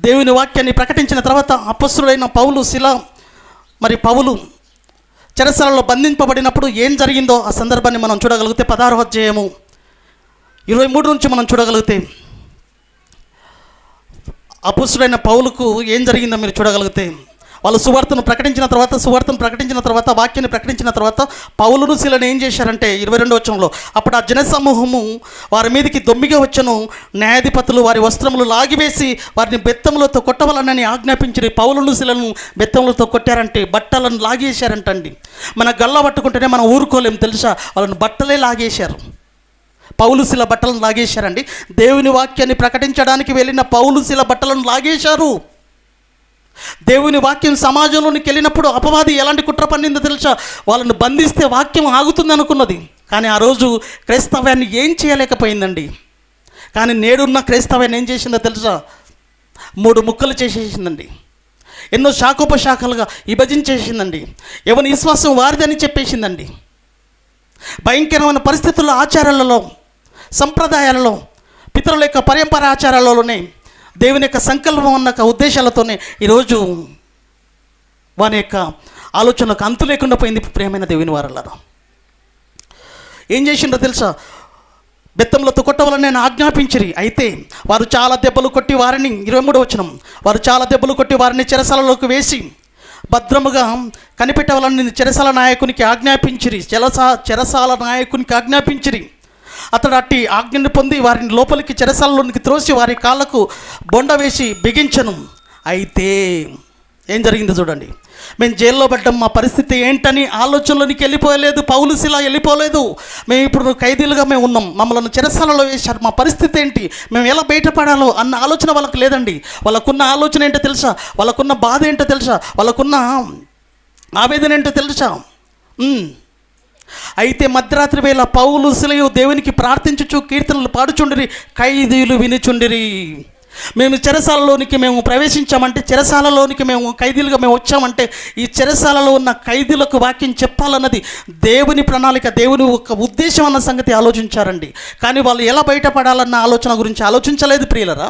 దేవుని వాక్యాన్ని ప్రకటించిన తర్వాత అపొస్తలుడైన పౌలు పౌలు చెరసాలలో బంధింపబడినప్పుడు ఏం జరిగిందో ఆ సందర్భాన్ని మనం చూడగలిగితే 16వ అధ్యాయము 23 నుంచి మనం చూడగలిగితే అపొస్తలుడైన పౌలుకు ఏం జరిగిందో మీరు చూడగలిగితే, వాళ్ళు సువార్తను ప్రకటించిన తర్వాత వాక్యాన్ని ప్రకటించిన తర్వాత పౌలును శీలను ఏం చేశారంటే 22వ వచనంలో, అప్పుడు ఆ జనసమూహము వారి మీదకి దొమ్మిగా వచ్చను. న్యాయాధిపతులు వారి వస్త్రములు లాగివేసి వారిని బెత్తములతో కొట్టవాలని ఆజ్ఞాపించి పౌలును శీలను బెత్తములతో కొట్టారంటే, బట్టలను లాగేశారంటండి. మన గల్ల పట్టుకుంటేనే మనం ఊరుకోలేము తెలుసా, వాళ్ళని బట్టలే లాగేశారు. పౌలు శీల బట్టలను లాగేశారండి. దేవుని వాక్యాన్ని ప్రకటించడానికి వెళ్ళిన పౌలు శీల బట్టలను లాగేశారు. దేవుని వాక్యం సమాజంలోనికి వెళ్ళినప్పుడు అపవాది ఎలాంటి కుట్ర పన్నిందో తెలుసా? వాళ్ళను బంధిస్తే వాక్యం ఆగుతుంది అనుకున్నది, కానీ ఆ రోజు క్రైస్తవ్యాన్ని ఏం చేయలేకపోయిందండి. కానీ నేడున్న క్రైస్తవ్యాన్ని ఏం చేసిందో తెలుసా? 3 ముక్కలు చేసేసిందండి. ఎన్నో శాఖోపశాఖలుగా విభజించేసిందండి. ఎవరి విశ్వాసం వారిదని చెప్పేసిందండి. భయంకరమైన పరిస్థితుల్లో, ఆచారాలలో, సంప్రదాయాలలో, పితరుల యొక్క పరంపర ఆచారాలలోనే దేవుని యొక్క సంకల్పం ఉన్న ఉద్దేశాలతోనే ఈరోజు వారి యొక్క ఆలోచనలకు అంతు లేకుండా పోయింది. ప్రియమైన దేవుని వారలారా, ఏం చేసిండో తెలుసా? బెత్తంలతో కొట్టవాలని నేను ఆజ్ఞాపించిరి. అయితే వారు చాలా దెబ్బలు కొట్టి వారిని 23వ వచనం, వారు చాలా దెబ్బలు కొట్టి వారిని చెరసాలలోకి వేసి భద్రముగా కనిపెట్టవాలని చెరసాల నాయకునికి ఆజ్ఞాపించిరి. చెరసాల నాయకునికి ఆజ్ఞాపించిరి. అతడు అట్టి ఆజ్ఞను పొంది వారిని లోపలికి చెరసాలలోనికి త్రోసి వారి కాళ్ళకు బొండ వేసి బిగించను. అయితే ఏం జరిగిందో చూడండి. మేము జైల్లో పడ్డాం, మా పరిస్థితి ఏంటని ఆలోచనలోనికి వెళ్ళిపోలేదు. పౌలు శీల వెళ్ళిపోలేదు. మేము ఇప్పుడు ఖైదీలుగా మేము ఉన్నాం, మమ్మల్ని చెరసాలలో వేశారు, మా పరిస్థితి ఏంటి, మేము ఎలా బయటపడాలో అన్న ఆలోచన వాళ్ళకు లేదండి. వాళ్ళకున్న ఆలోచన ఏంటో తెలుసా? వాళ్ళకున్న బాధ ఏంటో తెలుసా? వాళ్ళకున్న ఆవేదన ఏంటో తెలుసా? అయితే మధ్యరాత్రి వేళ పౌలు శీలయు దేవునికి ప్రార్థించుచు కీర్తనలు పాడుచుండిరి, ఖైదీలు వినుచుండిరి. మేము చెరసాలలోనికి ప్రవేశించామంటే, చెరసాలలోనికి ఖైదీలుగా వచ్చామంటే, ఈ చెరసాలలో ఉన్న ఖైదీలకు వాక్యం చెప్పాలన్నది దేవుని ప్రణాళిక, దేవుని ఒక ఉద్దేశం అన్న సంగతి ఆలోచించారండి. కానీ వాళ్ళు ఎలా బయటపడాలన్న ఆలోచన గురించి ఆలోచించలేదు ప్రియులరా.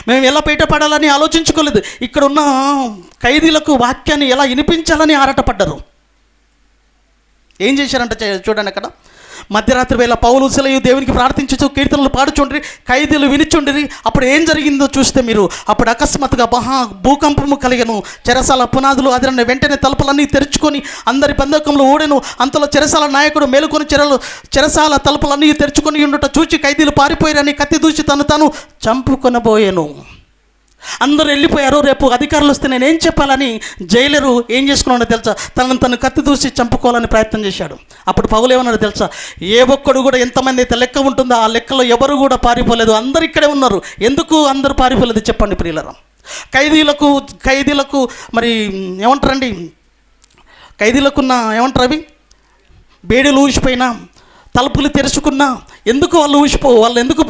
మేము ఎలా బయటపడాలని ఆలోచించుకోలేదు. ఇక్కడ ఉన్న ఖైదీలకు వాక్యాన్ని ఎలా వినిపించాలని ఆరాటపడ్డారు. ఏం చేశారంటే చూడండి, అక్కడ మధ్యరాత్రి వేళ పౌలు శీలయు దేవునికి ప్రార్థించుచు కీర్తనలు పాడుచుండ్రి, ఖైదీలు వినుచుండిరి. అప్పుడు ఏం జరిగిందో చూస్తే మీరు, అప్పుడు అకస్మాత్తుగా భూకంపము కలిగను. చెరసాల పునాదులు అదిరని వెంటనే తలుపులన్నీ తెరుచుకొని అందరి బంధకంలో ఊడెను. అంతలో చెరసాల నాయకుడు మేలుకొని చెరసాల తలుపులన్నీ తెరుచుకొని ఉండుట చూచి ఖైదీలు పారిపోయారని కత్తి దూచి తాను చంపుకొనబోయెను. అందరూ వెళ్ళిపోయారు. రేపు అధికారులు వస్తే నేనేం చెప్పాలని జైలరు ఏం చేసుకున్నాడో తెలుసా? తను కత్తి దూసి చంపుకోవాలని ప్రయత్నం చేశాడు. అప్పుడు పౌలు ఏమన్నాడు తెలుసా? ఏ ఒక్కడు కూడా, ఎంతమంది అయితే లెక్క ఉంటుందో ఆ లెక్కలో ఎవరు కూడా పారిపోలేదు, అందరు ఇక్కడే ఉన్నారు. ఎందుకు అందరూ పారిపోలేదు చెప్పండి ప్రియులారా? ఖైదీలకు మరి ఏమంటారండి, ఖైదీలకున్న ఏమంటారు అవి, బేడీలు ఊసిపోయినా, తలుపులు తెరుచుకున్నా ఎందుకు వాళ్ళు ఎందుకు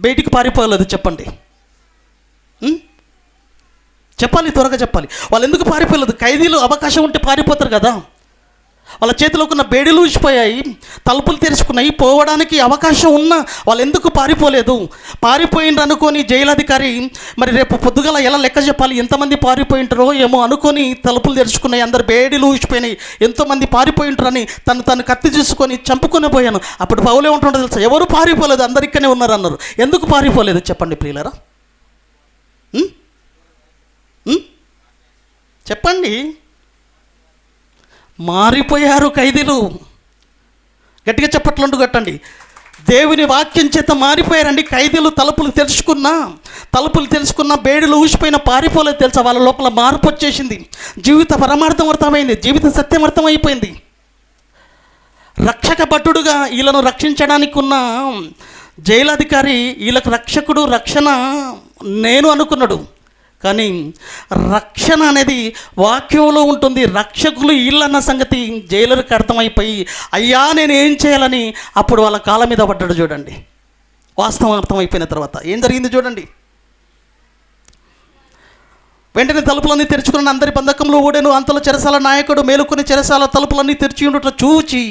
బయటికి పారిపోలేదు చెప్పండి? చెప్పాలి, త్వరగా చెప్పాలి. వాళ్ళు ఎందుకు పారిపోలేదు? ఖైదీలు అవకాశం ఉంటే పారిపోతారు కదా. వాళ్ళ చేతిలోకి ఉన్న బేడీలు ఊసిపోయాయి, తలుపులు తెరుచుకున్నాయి, పోవడానికి అవకాశం ఉన్నా వాళ్ళు ఎందుకు పారిపోలేదు? పారిపోయిండ్రు అనుకొని జైలధికారి మరి రేపు పొద్దుగల ఎలా లెక్క చెప్పాలి, ఎంతమంది పారిపోయింటారో ఏమో అనుకొని తలుపులు తెరుచుకున్నాయి, అందరు బేడీలు ఊసిపోయినాయి, ఎంతోమంది పారిపోయింటారని తను కత్తి చూసుకొని చంపుకొని పోయాను. అప్పుడు పౌలు ఏమంటుండో తెలుసా? ఎవరు పారిపోలేదు, అందరు ఇక్కడనే ఉన్నారు అన్నారు. ఎందుకు పారిపోలేదు చెప్పండి ప్రియులారా? చెప్పండి. మారిపోయారు ఖైదీలు. గట్టిగా చెప్పట్లంటూ కట్టండి. దేవుని వాక్యం చేత మారిపోయారండి ఖైదీలు. తలుపులు తెరుచుకున్న బేడులు ఊసిపోయిన పారిపోలేదు తెలుసా? వాళ్ళ లోపల మార్పు వచ్చేసింది. జీవిత పరమార్థం అర్థమైంది, జీవిత సత్యం అర్థమైపోయింది. రక్షక భటుడుగా వీళ్ళను రక్షించడానికి ఉన్న జైలధికారి వీళ్ళకు రక్షకుడు, రక్షణ నేను అనుకున్నాడు. కానీ రక్షణ అనేది వాక్యంలో ఉంటుంది. రక్షకులు వీళ్ళన్న సంగతి జైలర్కి అర్థమైపోయి, అయ్యా నేను ఏం చేయాలని అప్పుడు వాళ్ళ కాళ్ళ మీద పడ్డాడు. చూడండి, వాస్తవం అర్థమైపోయిన తర్వాత ఏం జరిగింది చూడండి. వెంటనే తలుపులన్నీ తెరుచుకున్న అందరి బంధకంలో ఊడెను. అంతలో చెరసాల నాయకుడు మేలుకొని చెరసాల తలుపులన్నీ తెరిచి ఉండట చూచి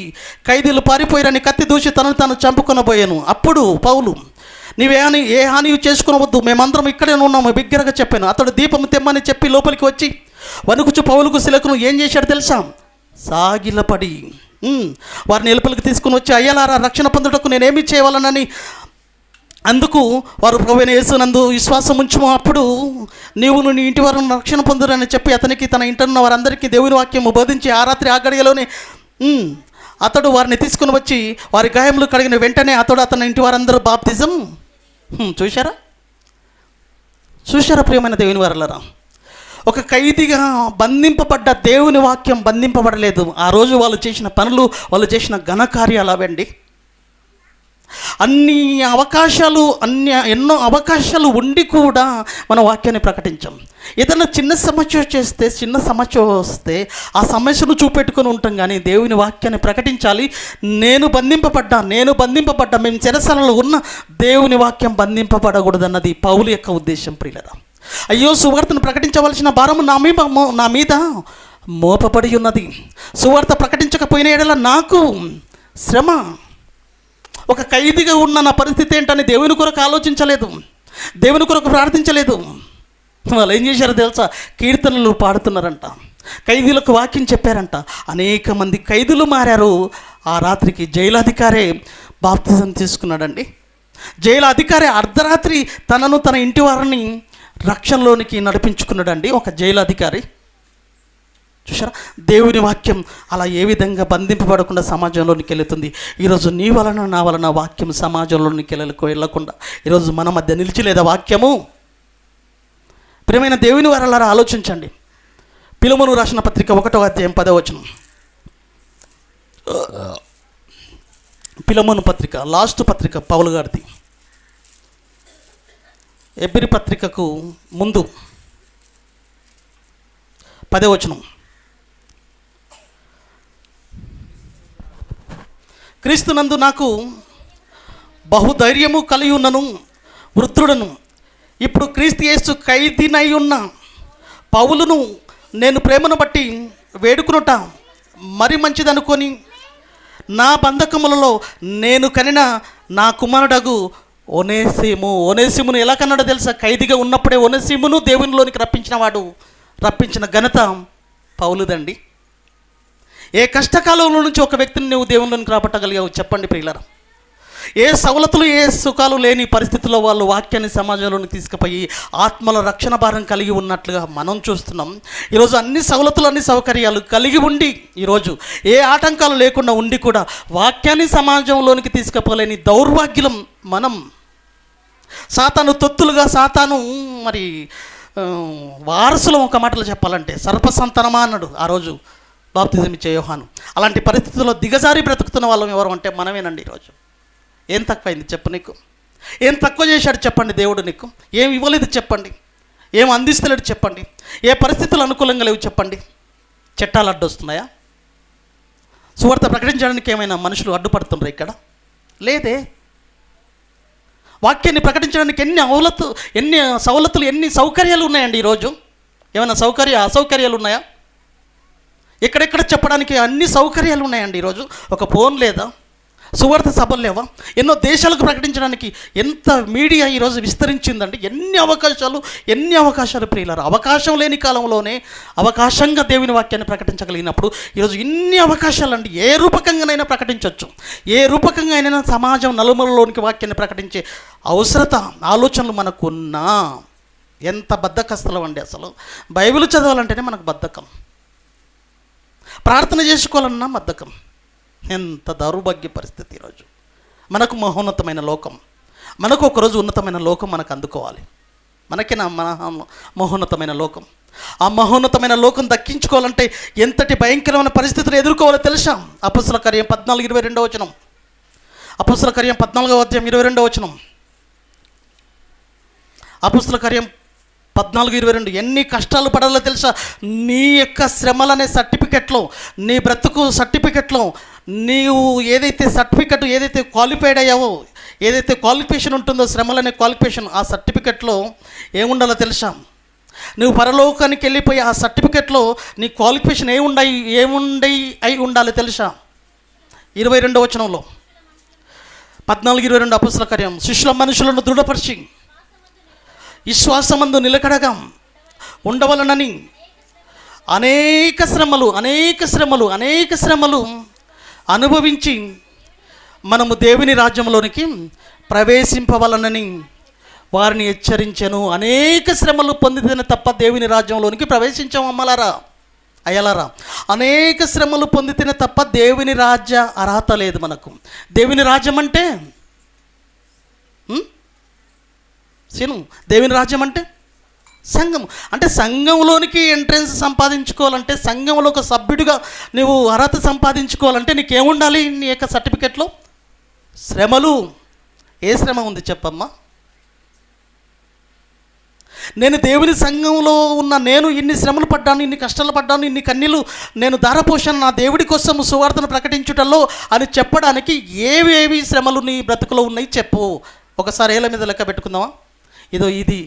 ఖైదీలు పారిపోయారని కత్తి దూసి తాను చంపుకొనబోయాను. అప్పుడు పౌలు, ఏ హాని చేసుకునవద్దు, మేమందరం ఇక్కడే ఉన్నాము బిగ్గరగా చెప్పాను. అతడు దీపం తెమ్మని చెప్పి లోపలికి వచ్చి వణుకుచు పౌలుకు శిలకును ఏం చేశాడు తెలుసా? సాగిలపడి వారిని ఎలుపలికి తీసుకుని వచ్చి, అయ్యలారా, రక్షణ పొందుటకు నేనేమి చేయవాలనని అందుకు వారు ప్రభువైన యేసునందు విశ్వాసం ఉంచుము, అప్పుడు నీవు నీ ఇంటి వారు రక్షణ పొందురని చెప్పి అతనికి తన ఇంటన్న వారందరికీ దేవుని వాక్యము బోధించి ఆ రాత్రి ఆ గడియలోనే అతడు వారిని తీసుకుని వచ్చి వారి గాయములు కడిగిన వెంటనే అతని ఇంటి వారందరూ బాప్తిజం. చూశారా ప్రియమైన దేవుని వారలారా? ఒక ఖైదీగా బంధింపబడ్డ దేవుని వాక్యం బంధింపబడలేదు. ఆ రోజు వాళ్ళు చేసిన పనులు, వాళ్ళు చేసిన ఘనకార్యాలు అవండి. ఎన్నో అవకాశాలు ఉండి కూడా మన వాక్యాన్ని ప్రకటించాం. ఏదైనా చిన్న సమస్య వస్తే ఆ సమస్యను చూపెట్టుకొని ఉంటాం, కానీ దేవుని వాక్యాన్ని ప్రకటించాలి. నేను బంధింపబడ్డా, మేము చెరసాలలో ఉన్న దేవుని వాక్యం బంధింపబడకూడదన్నది పౌలు యొక్క ఉద్దేశం. ప్రియులారా, అయ్యో సువార్తను ప్రకటించవలసిన భారము నా మీద మోపబడి ఉన్నది. సువార్త ప్రకటించకపోయిన ఎడల నాకు శ్రమ. ఒక ఖైదీగా ఉన్న నా పరిస్థితి ఏంటని దేవుని కొరకు ఆలోచించలేదు, దేవుని కొరకు ప్రార్థించలేదు. వాళ్ళు ఏం చేశారో తెలుసా? కీర్తనలు పాడుతున్నారంట, ఖైదీలకు వాక్యం చెప్పారంట. అనేక మంది ఖైదీలు మారారు. ఆ రాత్రికి జైలధికారే బాప్తిజం తీసుకున్నాడండి. జైలధికారి అర్ధరాత్రి తన ఇంటి వారిని రక్షణలోనికి నడిపించుకున్నాడండి. ఒక జైలధికారి. చూసారా, దేవుని వాక్యం అలా ఏ విధంగా బంధింపబడకుండా సమాజంలోనికి వెళుతుంది. ఈరోజు నీ వలన నా వలన వాక్యం సమాజంలోనికి వెళ్ళకుండా ఈరోజు మన మధ్య నిలిచిలేదా వాక్యము? ప్రియమైన దేవుని వారలారా, ఆలోచించండి. ఫిలెమోను రాసిన పత్రిక 1వ అధ్యాయం 10వ వచనం. ఫిలెమోను పత్రిక, లాస్ట్ పత్రిక పౌలు గారిది. ఎబ్రి పత్రికకు ముందు 10వ వచనం. క్రీస్తునందు నాకు బహుధైర్యము కలిగి ఉన్నను, వృద్ధుడను, ఇప్పుడు క్రీస్తు యేసు ఖైదీనై ఉన్న పౌలును నేను ప్రేమను బట్టి వేడుకునుట మరి మంచిదనుకొని నా బంధకములలో నేను కనిన నా కుమారుడగు ఒనేసిమును ఎలా కన్నాడో తెలుసా? ఖైదీగా ఉన్నప్పుడే ఒనేసిమును దేవునిలోనికి రప్పించిన ఘనత పౌలుదండి. ఏ కష్టకాలంలో నుంచి ఒక వ్యక్తిని నువ్వు దేవునిలోనికి రాబట్టగలిగావు చెప్పండి ప్రియులారా? ఏ సవలతులు, ఏ సుఖాలు లేని పరిస్థితుల్లో వాళ్ళు వాక్యాన్ని సమాజంలోకి తీసుకుపోయి ఆత్మల రక్షణ భారం కలిగి ఉన్నట్లుగా మనం చూస్తున్నాం. ఈరోజు అన్ని సవలతులు, అన్ని సౌకర్యాలు కలిగి ఉండి, ఈరోజు ఏ ఆటంకాలు లేకుండా ఉండి కూడా వాక్యాన్ని సమాజంలోనికి తీసుకుపోలేని దౌర్భాగ్యం మనం. సాతాను తొత్తులుగా, సాతాను మరి వారసులం ఒక మాటలో చెప్పాలంటే. సర్పసంతానమా అన్నాడు ఆ రోజు బాప్తిజం ఇచ్చే యోహాను. అలాంటి పరిస్థితుల్లో దిగజారి బ్రతుకుతున్న వాళ్ళం ఎవరు అంటే మనమేనండి. ఈరోజు ఏం తక్కువైంది చెప్పు నీకు? ఏం తక్కువ చేశాడు చెప్పండి దేవుడు నీకు? ఏం ఇవ్వలేదు చెప్పండి? ఏం అందిస్తలేడు చెప్పండి? ఏ పరిస్థితులు అనుకూలంగా లేవు చెప్పండి? చట్టాలు అడ్డొస్తున్నాయా? సువార్త ప్రకటించడానికి ఏమైనా మనుషులు అడ్డుపడుతున్నారు ఇక్కడ? లేదే. వాక్యాన్ని ప్రకటించడానికి ఎన్ని సవలతులు, ఎన్ని సౌకర్యాలు ఉన్నాయండి ఈరోజు. ఏమైనా అసౌకర్యాలు ఉన్నాయా? ఎక్కడెక్కడ చెప్పడానికి అన్ని సౌకర్యాలు ఉన్నాయండి ఈరోజు. ఒక ఫోన్ లేదా? సువార్త సభలు లేవా? ఎన్నో దేశాలకు ప్రకటించడానికి ఎంత మీడియా ఈరోజు విస్తరించిందండి. ఎన్ని అవకాశాలు ప్రియులారా. అవకాశం లేని కాలంలోనే అవకాశంగా దేవుని వాక్యాన్ని ప్రకటించగలిగినప్పుడు ఈరోజు ఇన్ని అవకాశాలండి. ఏ రూపకంగానైనా ప్రకటించవచ్చు. ఏ రూపకంగా అయినా సమాజం నలుమూలలోనికి వాక్యాన్ని ప్రకటించే అవసరత, ఆలోచనలు మనకున్నా ఎంత బద్ధకస్తులం అండి. అసలు బైబిల్ చదవాలంటేనే మనకు బద్ధకం, ప్రార్థన చేసుకోవాలన్నా బద్ధకం. ఎంత దౌర్భాగ్య పరిస్థితి ఈరోజు. మనకు మహోన్నతమైన లోకం, మనకు ఒకరోజు ఉన్నతమైన లోకం మనకు అందుకోవాలి. మనకి మహోన్నతమైన లోకం, ఆ మహోన్నతమైన లోకం దక్కించుకోవాలంటే ఎంతటి భయంకరమైన పరిస్థితులు ఎదుర్కోవాలో తెలుసా? అపొస్తలుల కార్యం 14:22 వచనం. అపొస్తలుల కార్యం 14:22 వచనం. అపొస్తలుల కార్యం 14:22. ఎన్ని కష్టాలు పడాలో తెలుసా? నీ యొక్క శ్రమలనే సర్టిఫికెట్లో, నీ బ్రతుకు సర్టిఫికెట్లో నీవు ఏదైతే క్వాలిఫైడ్ అయ్యావో, ఏదైతే క్వాలిఫికేషన్ ఉంటుందో, శ్రమలనే క్వాలిఫికేషన్, ఆ సర్టిఫికెట్లో ఏముండాలో తెలుసా? నువ్వు పరలోకానికి వెళ్ళిపోయి ఆ సర్టిఫికెట్లో నీ క్వాలిఫికేషన్ అయి ఉండాలి తెలుసా? 22 వచనంలో 14:22 అపొస్తలుల కార్యం. శిష్యుల మనుషులను దృఢపరిచి విశ్వాసమందు నిలకడగా ఉండవలనని అనేక శ్రమలు అనుభవించి మనము దేవుని రాజ్యంలోనికి ప్రవేశింపవలనని వారిని హెచ్చరించెను. అనేక శ్రమలు పొందితేనే తప్ప దేవుని రాజ్యంలోనికి ప్రవేశించాం అయ్యలారా. అనేక శ్రమలు పొందితేనే తప్ప దేవుని రాజ్య అర్హత లేదు మనకు. దేవుని రాజ్యం అంటే దేవుని రాజ్యం అంటే సంఘం. అంటే సంఘంలోనికి ఎంట్రన్స్ సంపాదించుకోవాలంటే, సంఘంలో ఒక సభ్యుడిగా నువ్వు అర్హత సంపాదించుకోవాలంటే నీకేముండాలి? నీ యొక్క సర్టిఫికెట్లో శ్రమలు. ఏ శ్రమ ఉంది చెప్పమ్మా? నేను దేవుని సంఘంలో నేను ఇన్ని శ్రమలు పడ్డాను, ఇన్ని కష్టాలు పడ్డాను, ఇన్ని కన్నీళ్ళు నేను ధారపోషాను నా దేవుడి కోసం సువార్తను ప్రకటించుటలో అని చెప్పడానికి ఏవేవి శ్రమలు నీ బ్రతుకులో ఉన్నాయి చెప్పు. ఒకసారి ఏళ్ళ మీద లెక్క పెట్టుకుందామా? ఇది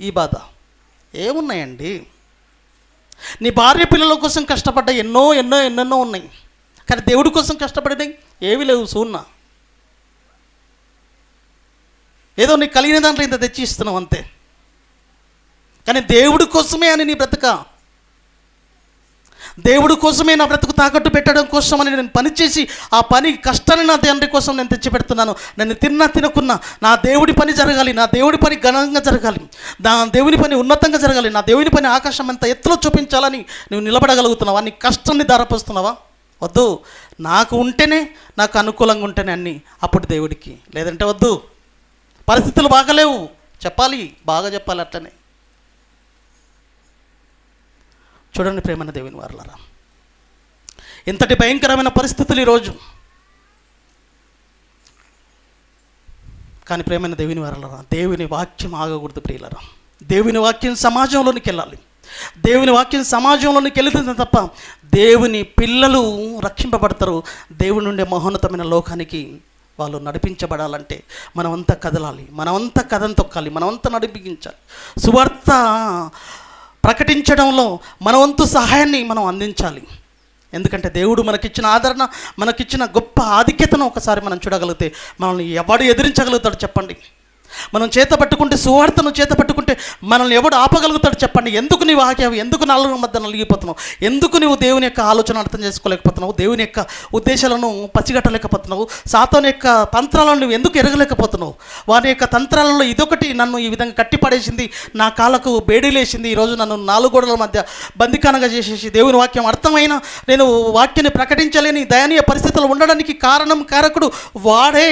ఈ బాధ ఏమున్నాయండి? నీ భార్య పిల్లల కోసం కష్టపడ్డా ఎన్నో ఉన్నాయి. కానీ దేవుడి కోసం కష్టపడినాయి ఏవి లేవు. శూన్య. ఏదో నీకు కలిగిన దాంట్లో ఇంత తెచ్చి ఇస్తున్నావు అంతే. కానీ దేవుడి కోసమే అని నీ బ్రతుక, దేవుడి కోసమే నా బ్రతుకు తాకట్టు పెట్టడం కోసమని నేను పనిచేసి ఆ పని కష్టాన్ని నా తండ్రి కోసం నేను తెచ్చి పెడుతున్నాను. నేను తినకున్నా నా దేవుడి పని జరగాలి, నా దేవుడి పని ఘనంగా జరగాలి, నా దేవుని పని ఉన్నతంగా జరగాలి, నా దేవుని పని ఆకాశం ఎంత ఎత్తులో చూపించాలని నువ్వు నిలబడగలుగుతున్నావా? నీ కష్టాన్ని ధారపోస్తున్నావా? వద్దు. నాకు ఉంటేనే, నాకు అనుకూలంగా ఉంటేనే అన్నీ, అప్పుడు దేవుడికి. లేదంటే వద్దు. పరిస్థితులు బాగలేవు చెప్పాలి, బాగా చెప్పాలి. అట్లనే చూడండి ప్రేమైన దేవుని వారలారా, ఇంతటి భయంకరమైన పరిస్థితులు ఈరోజు. కానీ ప్రేమైన దేవుని వారలారా, దేవుని వాక్యం ఆగకూడదు ప్రియులారా. దేవుని వాక్యం సమాజంలోనికి వెళ్ళాలి. దేవుని వాక్యం సమాజంలోనికి వెళుతుంది తప్ప దేవుని పిల్లలు రక్షింపబడతారు. దేవుని నుండి మహోన్నతమైన లోకానికి వాళ్ళు నడిపించబడాలంటే మనమంతా కదలాలి, మనమంతా కథను తొక్కాలి, మనమంతా నడిపించాలి. సువార్త ప్రకటించడంలో మన వంతు సహాయాన్ని మనం అందించాలి. ఎందుకంటే దేవుడు మనకిచ్చిన ఆదరణ, మనకిచ్చిన గొప్ప ఆధిక్యతను ఒకసారి మనం చూడగలిగితే మనల్ని ఎవడు ఎదిరించగలుగుతాడు చెప్పండి? మనం చేత పట్టుకుంటే, సువార్తను చేత పట్టుకుంటే మనల్ని ఎవడు ఆపగలుగుతాడు చెప్పండి? ఎందుకు నీవు ఆగావు? ఎందుకు నాలుగు మధ్య నలిగిపోతున్నావు? ఎందుకు నువ్వు దేవుని యొక్క ఆలోచన అర్థం చేసుకోలేకపోతున్నావు? దేవుని యొక్క ఉద్దేశాలను పసిగట్టలేకపోతున్నావు? సాతాను యొక్క తంత్రాలను నువ్వు ఎందుకు ఎరగలేకపోతున్నావు? వారి యొక్క తంత్రాలలో ఇదొకటి నన్ను ఈ విధంగా కట్టిపడేసింది, నా కాళ్ళకు బేడీలేసింది, ఈరోజు నన్ను నాలుగు గోడల మధ్య బందికానంగా చేసేసి దేవుని వాక్యం అర్థమైన నేను వాక్యాన్ని ప్రకటించలేని దయనీయ పరిస్థితులు ఉండడానికి కారణం, కారకుడు వాడే.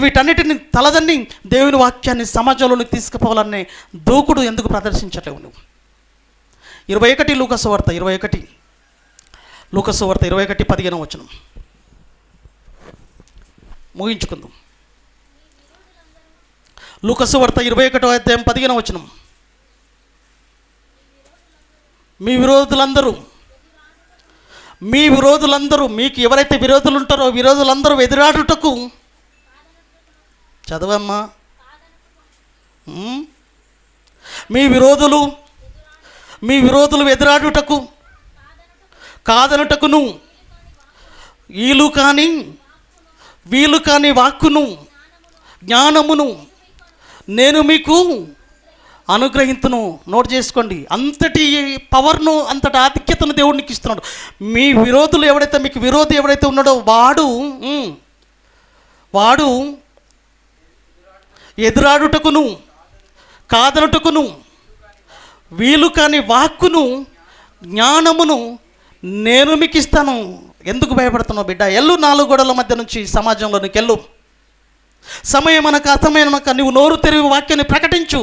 వీటన్నిటిని తలదన్ని దేవుని వాక్యాన్ని సమాజంలోనికి తీసుకుపోవాలనే దూకుడు ఎందుకు ప్రదర్శించలేవు నువ్వు? 21 లూకాసు వార్త 21:15 ముగించుకుందాం. లూకాసు వార్త 21:15 మీ విరోధులందరూ మీకు ఎవరైతే విరోధులు ఉంటారో విరోధులందరూ ఎదురాడుటకు, చదవమ్మా, మీ విరోధులు ఎదురాడుటకు కాదనుటకును వీలు కాని వాక్కును జ్ఞానమును నేను మీకు అనుగ్రహింతును. నోట్ చేసుకోండి. అంతటి పవర్ను, అంతటి ఆధిక్యతను దేవుడికి ఇస్తున్నాడు. మీ విరోధులు ఎవడైతే, మీకు విరోధి ఎవడైతే ఉన్నాడో వాడు ఎదురాడుటకును కాదనుటకును వీలు కాని వాక్కును జ్ఞానమును నేను మీకు ఇస్తాను. ఎందుకు భయపడుతున్నావు బిడ్డ? ఎల్లు 4 గోడల మధ్య నుంచి సమాజంలోనికి ఎల్లు. సమయం అనక అసమయం అనక నువ్వు నోరు తెరివి వాక్యాన్ని ప్రకటించు.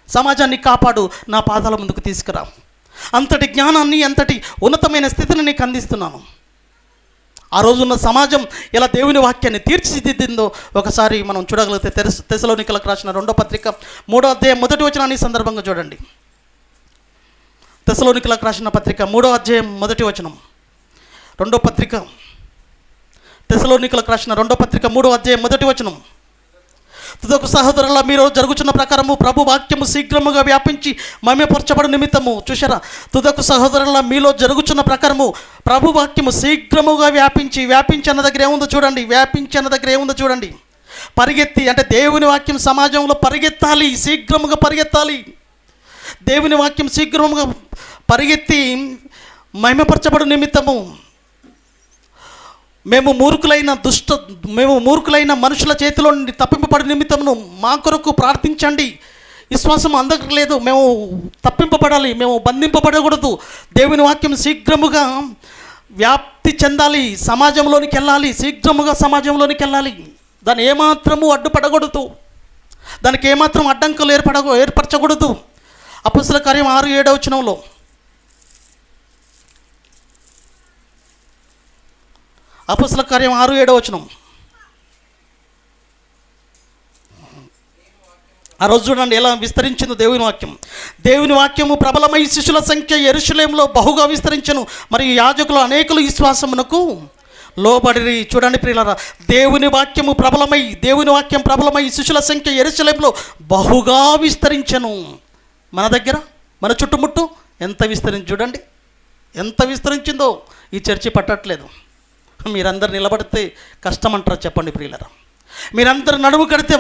సమాజాన్ని కాపాడు, నా పాదాల ముందుకు తీసుకురా. అంతటి జ్ఞానాన్ని, అంతటి ఉన్నతమైన స్థితిని నీకు అందిస్తున్నాను. ఆ రోజున్న సమాజం ఎలా దేవుని వాక్యాన్ని తీర్చిదిద్దిందో ఒకసారి మనం చూడగలిగితే తెస్సలోనికలకు రాసిన 2వ పత్రిక 3వ అధ్యాయం 1వ వచనాన్ని సందర్భంగా చూడండి. తెస్సలోనికలకు రాసిన పత్రిక 3వ అధ్యాయం 1వ వచనం. 2వ పత్రిక తెస్సలోనికలకు రాసిన 2వ పత్రిక 3వ అధ్యాయం 1వ వచనం. తుదకు సహోదరుల, మీరు జరుగుచున్న ప్రకారము ప్రభు వాక్యము శీఘ్రముగా వ్యాపించి మహిమపరచబడు నిమిత్తము. చూశారా? తుదకు సహోదరుల, మీలో జరుగుచున్న ప్రకారము ప్రభు వాక్యము శీఘ్రముగా వ్యాపించి అన్న దగ్గర ఏముందో చూడండి. పరిగెత్తి, అంటే దేవుని వాక్యం సమాజంలో పరిగెత్తాలి, శీఘ్రముగా పరిగెత్తాలి. దేవుని వాక్యం శీఘ్రముగా పరిగెత్తి మహిమపరచబడు నిమిత్తము మేము మూర్ఖులైన మనుషుల చేతిలో నుండి తప్పింపబడి నిమిత్తమును మా కొరకు ప్రార్థించండి. విశ్వాసం అందకలేదు, మేము తప్పింపబడాలి, మేము బంధింపబడకూడదు. దేవుని వాక్యం శీఘ్రముగా వ్యాప్తి చెందాలి, సమాజంలోనికి వెళ్ళాలి, శీఘ్రముగా సమాజంలోనికి వెళ్ళాలి. దాన్ని ఏమాత్రము అడ్డుపడకూడదు, దానికి ఏమాత్రం అడ్డంకులు ఏర్పరచకూడదు. అపొస్తలుల కార్యం 6-7 వచనంలో, అపొస్తలుల కార్యం 6-7 వచనం. ఆ రోజు చూడండి ఎలా విస్తరించిందో దేవుని వాక్యం. దేవుని వాక్యము ప్రబలమై శిష్యుల సంఖ్య యెరూషలేములో బహుగా విస్తరించెను, మరియు యాజకులు అనేకులు విశ్వాసమునకు లోబడిరి. చూడండి ప్రియులారా, దేవుని వాక్యం ప్రబలమై శిష్యుల సంఖ్య యెరూషలేములో బహుగా విస్తరించెను. మన దగ్గర, మన చుట్టుముట్టు చూడండి ఎంత విస్తరించిందో. ఈ చర్చి పట్టట్లేదు. మీరందరు నిలబడితే కష్టం అంటారా చెప్పండి ప్రియులారా? మీరందరూ నడుము కడితే,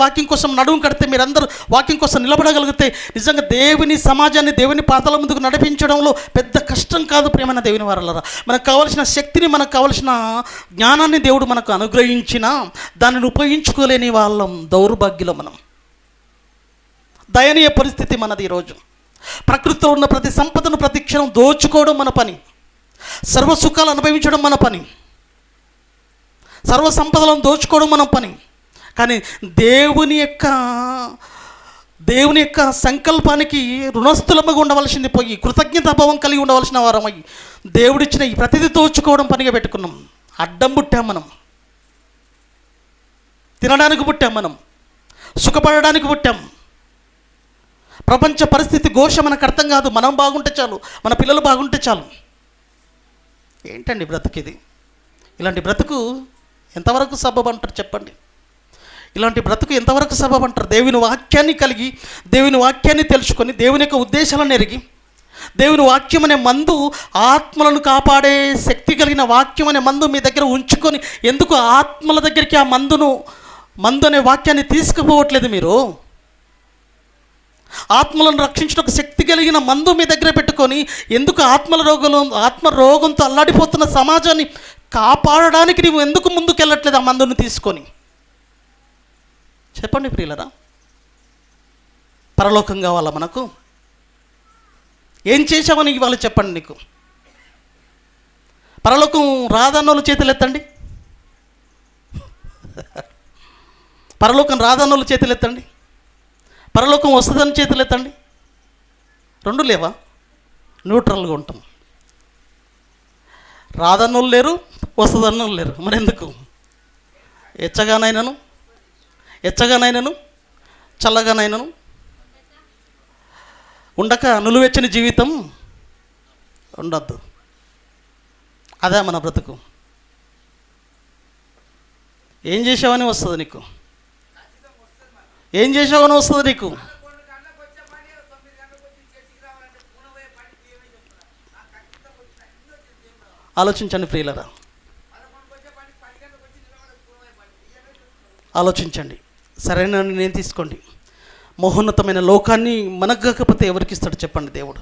మీరందరూ వాక్యం కోసం నిలబడగలిగితే నిజంగా దేవుని సమాజాన్ని దేవుని పాదాల ముందుకు నడిపించడంలో పెద్ద కష్టం కాదు ప్రియమైన దేవుని వారలారా. మనకు కావలసిన శక్తిని, మనకు కావలసిన జ్ఞానాన్ని దేవుడు మనకు అనుగ్రహించినా దానిని ఉపయోగించుకోలేని వాళ్ళం, దౌర్భాగ్యులం మనం. దయనీయ పరిస్థితి మనది ఈరోజు. ప్రకృతిలో ఉన్న ప్రతి సంపదను ప్రతి క్షణం దోచుకోవడం మన పని, సర్వసుఖాలు అనుభవించడం మన పని, సర్వ సంపదలను దోచుకోవడం మన పని. కానీ దేవుని యొక్క సంకల్పానికి రుణస్థులముగా ఉండవలసింది పోయి కృతజ్ఞతాభావం కలిగి ఉండవలసిన వారమై దేవుడిచ్చిన ఈ ప్రతిదీ దోచుకోవడం పనిగా పెట్టుకున్నాం. అడ్డం పుట్టాం మనం, తినడానికి పుట్టాం, మనం సుఖపడడానికి పుట్టాం. ప్రపంచ పరిస్థితి ఘోష మనకు అర్థం కాదు. మనం బాగుంటే చాలు, మన పిల్లలు బాగుంటే చాలు. ఏంటండి బ్రతుకిది? ఇలాంటి బ్రతుకు ఎంతవరకు సబబు అంటారు చెప్పండి? ఇలాంటి బ్రతుకు ఎంతవరకు సబబు అంటారు? దేవుని వాక్యాన్ని కలిగి, దేవుని వాక్యాన్ని తెలుసుకొని, దేవుని యొక్క ఉద్దేశాలను ఎరిగి, దేవుని వాక్యం అనే మందు, ఆత్మలను కాపాడే శక్తి కలిగిన వాక్యం అనే మందు మీ దగ్గర ఉంచుకొని ఎందుకు ఆత్మల దగ్గరికి ఆ మందు అనే వాక్యాన్ని తీసుకుపోవట్లేదు మీరు? ఆత్మలను రక్షించడం శక్తి కలిగిన మందు మీ దగ్గర పెట్టుకొని ఎందుకు ఆత్మ రోగంతో అల్లాడిపోతున్న సమాజాన్ని కాపాడడానికి నువ్వు ఎందుకు ముందుకెళ్ళట్లేదు ఆ మందుని తీసుకొని? చెప్పండి ప్రియులరా. పరలోకం కావాలా మనకు? ఏం చేసామని ఇవాళ చెప్పండి. నీకు పరలోకం రాదన్నోళ్ళు చేతులు ఎత్తండి. పరలోకం రాదన్నోళ్ళు చేతులు ఎత్తండి. పరలోకం వస్తుందని చేతులు ఎత్తండి. రెండు లేవా? న్యూట్రల్గా ఉంటాం. రాదన్నోళ్ళు లేరు, వస్తుందన్నోళ్ళు లేరు. మరి ఎందుకు? ఎచ్చగానైనాను చల్లగానైనాను ఉండక నులువెచ్చని జీవితం ఉండద్దు. అదే మన బ్రతుకు. ఏం చేసావని వస్తుంది నీకు, ఏం చేసావని వస్తుంది నీకు. ఆలోచించండి ప్రియులరా, ఆలోచించండి. సరైన నిర్ణయం తీసుకోండి. మహోన్నతమైన లోకాన్ని మనకు కాకపోతే ఎవరికి ఇస్తాడు చెప్పండి? దేవుడు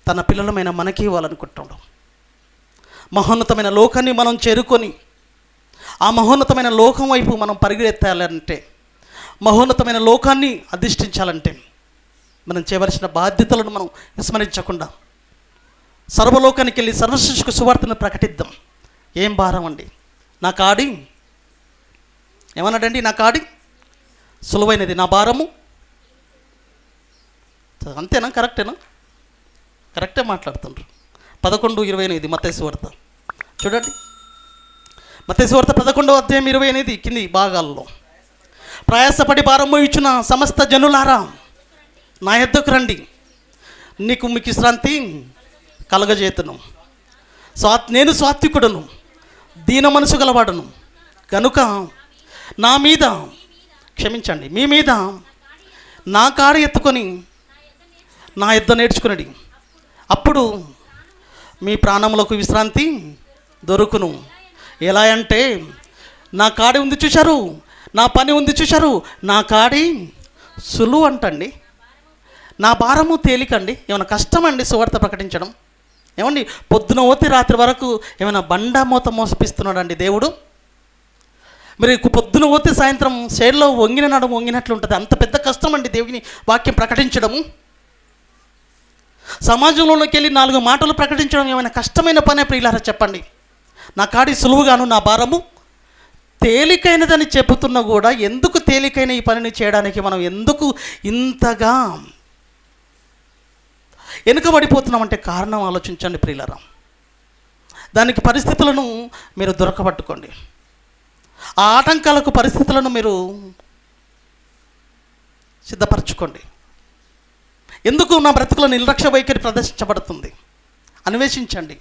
తన పిల్లలమైన మనకి ఇవ్వాలనుకుంటున్నాడు. మహోన్నతమైన లోకాన్ని మనం చేరుకొని ఆ మహోన్నతమైన లోకం వైపు మనం పరిగెత్తాలంటే, మహోన్నతమైన లోకాన్ని అధిష్ఠించాలంటే మనం చేయవలసిన బాధ్యతలను మనం విస్మరించకుండా సర్వలోకానికి వెళ్ళి సర్వసృష్టికి సువార్తను ప్రకటిద్దాం. ఏం భారం అండి? నా కాడి ఏమన్నాడండి? నా కాడి సులువైనది, నా భారము. అంతేనా? కరెక్టేనా? కరెక్టే మాట్లాడుతుండ్రు. 11:28 మత్తయి సువార్త చూడండి. మత్తయి సువార్త 11:28 కింది భాగాల్లో, ప్రయాసపడి భారము ఇచ్చిన సమస్త జనులారా నా యొద్దకు రండి, మీకు విశ్రాంతి కలగజేతును. నేను సాత్వికుడను, దీన మనసు గలవాడను కనుక నా మీద క్షమించండి, మీ మీద నా కాడ ఎత్తుకొని నా యొద్ద నేర్చుకునండి, అప్పుడు మీ ప్రాణములకు విశ్రాంతి దొరుకును. ఎలా అంటే, నా కాడి ఉంది చూశారు, నా పని ఉంది చూశారు, నా కాడి సులువు అంటండి, నా భారము తేలికండి. ఏమైనా కష్టమండి సువార్త ప్రకటించడం? ఏమండి పొద్దున పోతే రాత్రి వరకు ఏమైనా బండ మూత మోసపిస్తున్నాడు అండి దేవుడు? మరి పొద్దున పోతే సాయంత్రం షేర్లో వంగిన నడుము వంగినట్లు ఉంటుంది. అంత పెద్ద కష్టం అండి దేవుని వాక్యం ప్రకటించడము. సమాజంలోకి వెళ్ళి 4 మాటలు ప్రకటించడం ఏమైనా కష్టమైన పనే ప్రియులారా చెప్పండి? నా కాడి సులువుగాను నా భారము తేలికైనదని చెబుతున్నా కూడా ఎందుకు తేలికైన ఈ పనిని చేయడానికి మనం ఎందుకు ఇంతగా వెనుకబడిపోతున్నామంటే కారణం ఆలోచించండి ప్రియులారా. దానికి పరిస్థితులను మీరు దొరకబట్టుకోండి. ఆ ఆటంకాలకు పరిస్థితులను మీరు సిద్ధపరచుకోండి. ఎందుకు నా బ్రతుకులో నిర్లక్ష్య వైఖరి ప్రదర్శించబడుతుంది? అన్వేషించండి,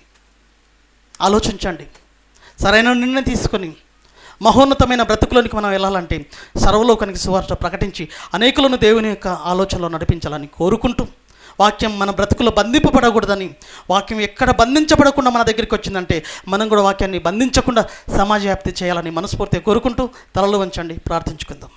ఆలోచించండి, సరైన నిర్ణయం తీసుకొని మహోన్నతమైన బ్రతుకులోనికి మనం వెళ్ళాలంటే సర్వలోకానికి సువార్త ప్రకటించి అనేకులను దేవుని యొక్క ఆలోచనలో నడిపించాలని కోరుకుంటూ, వాక్యం మన బ్రతుకులో బంధింపబడకూడదని, వాక్యం ఎక్కడ బంధించబడకుండా మన దగ్గరికి వచ్చిందంటే మనం కూడా వాక్యాన్ని బంధించకుండా సమాజ వ్యాప్తి చేయాలని మనస్ఫూర్తిగా కోరుకుంటూ తలలు వంచండి, ప్రార్థించుకుందాం.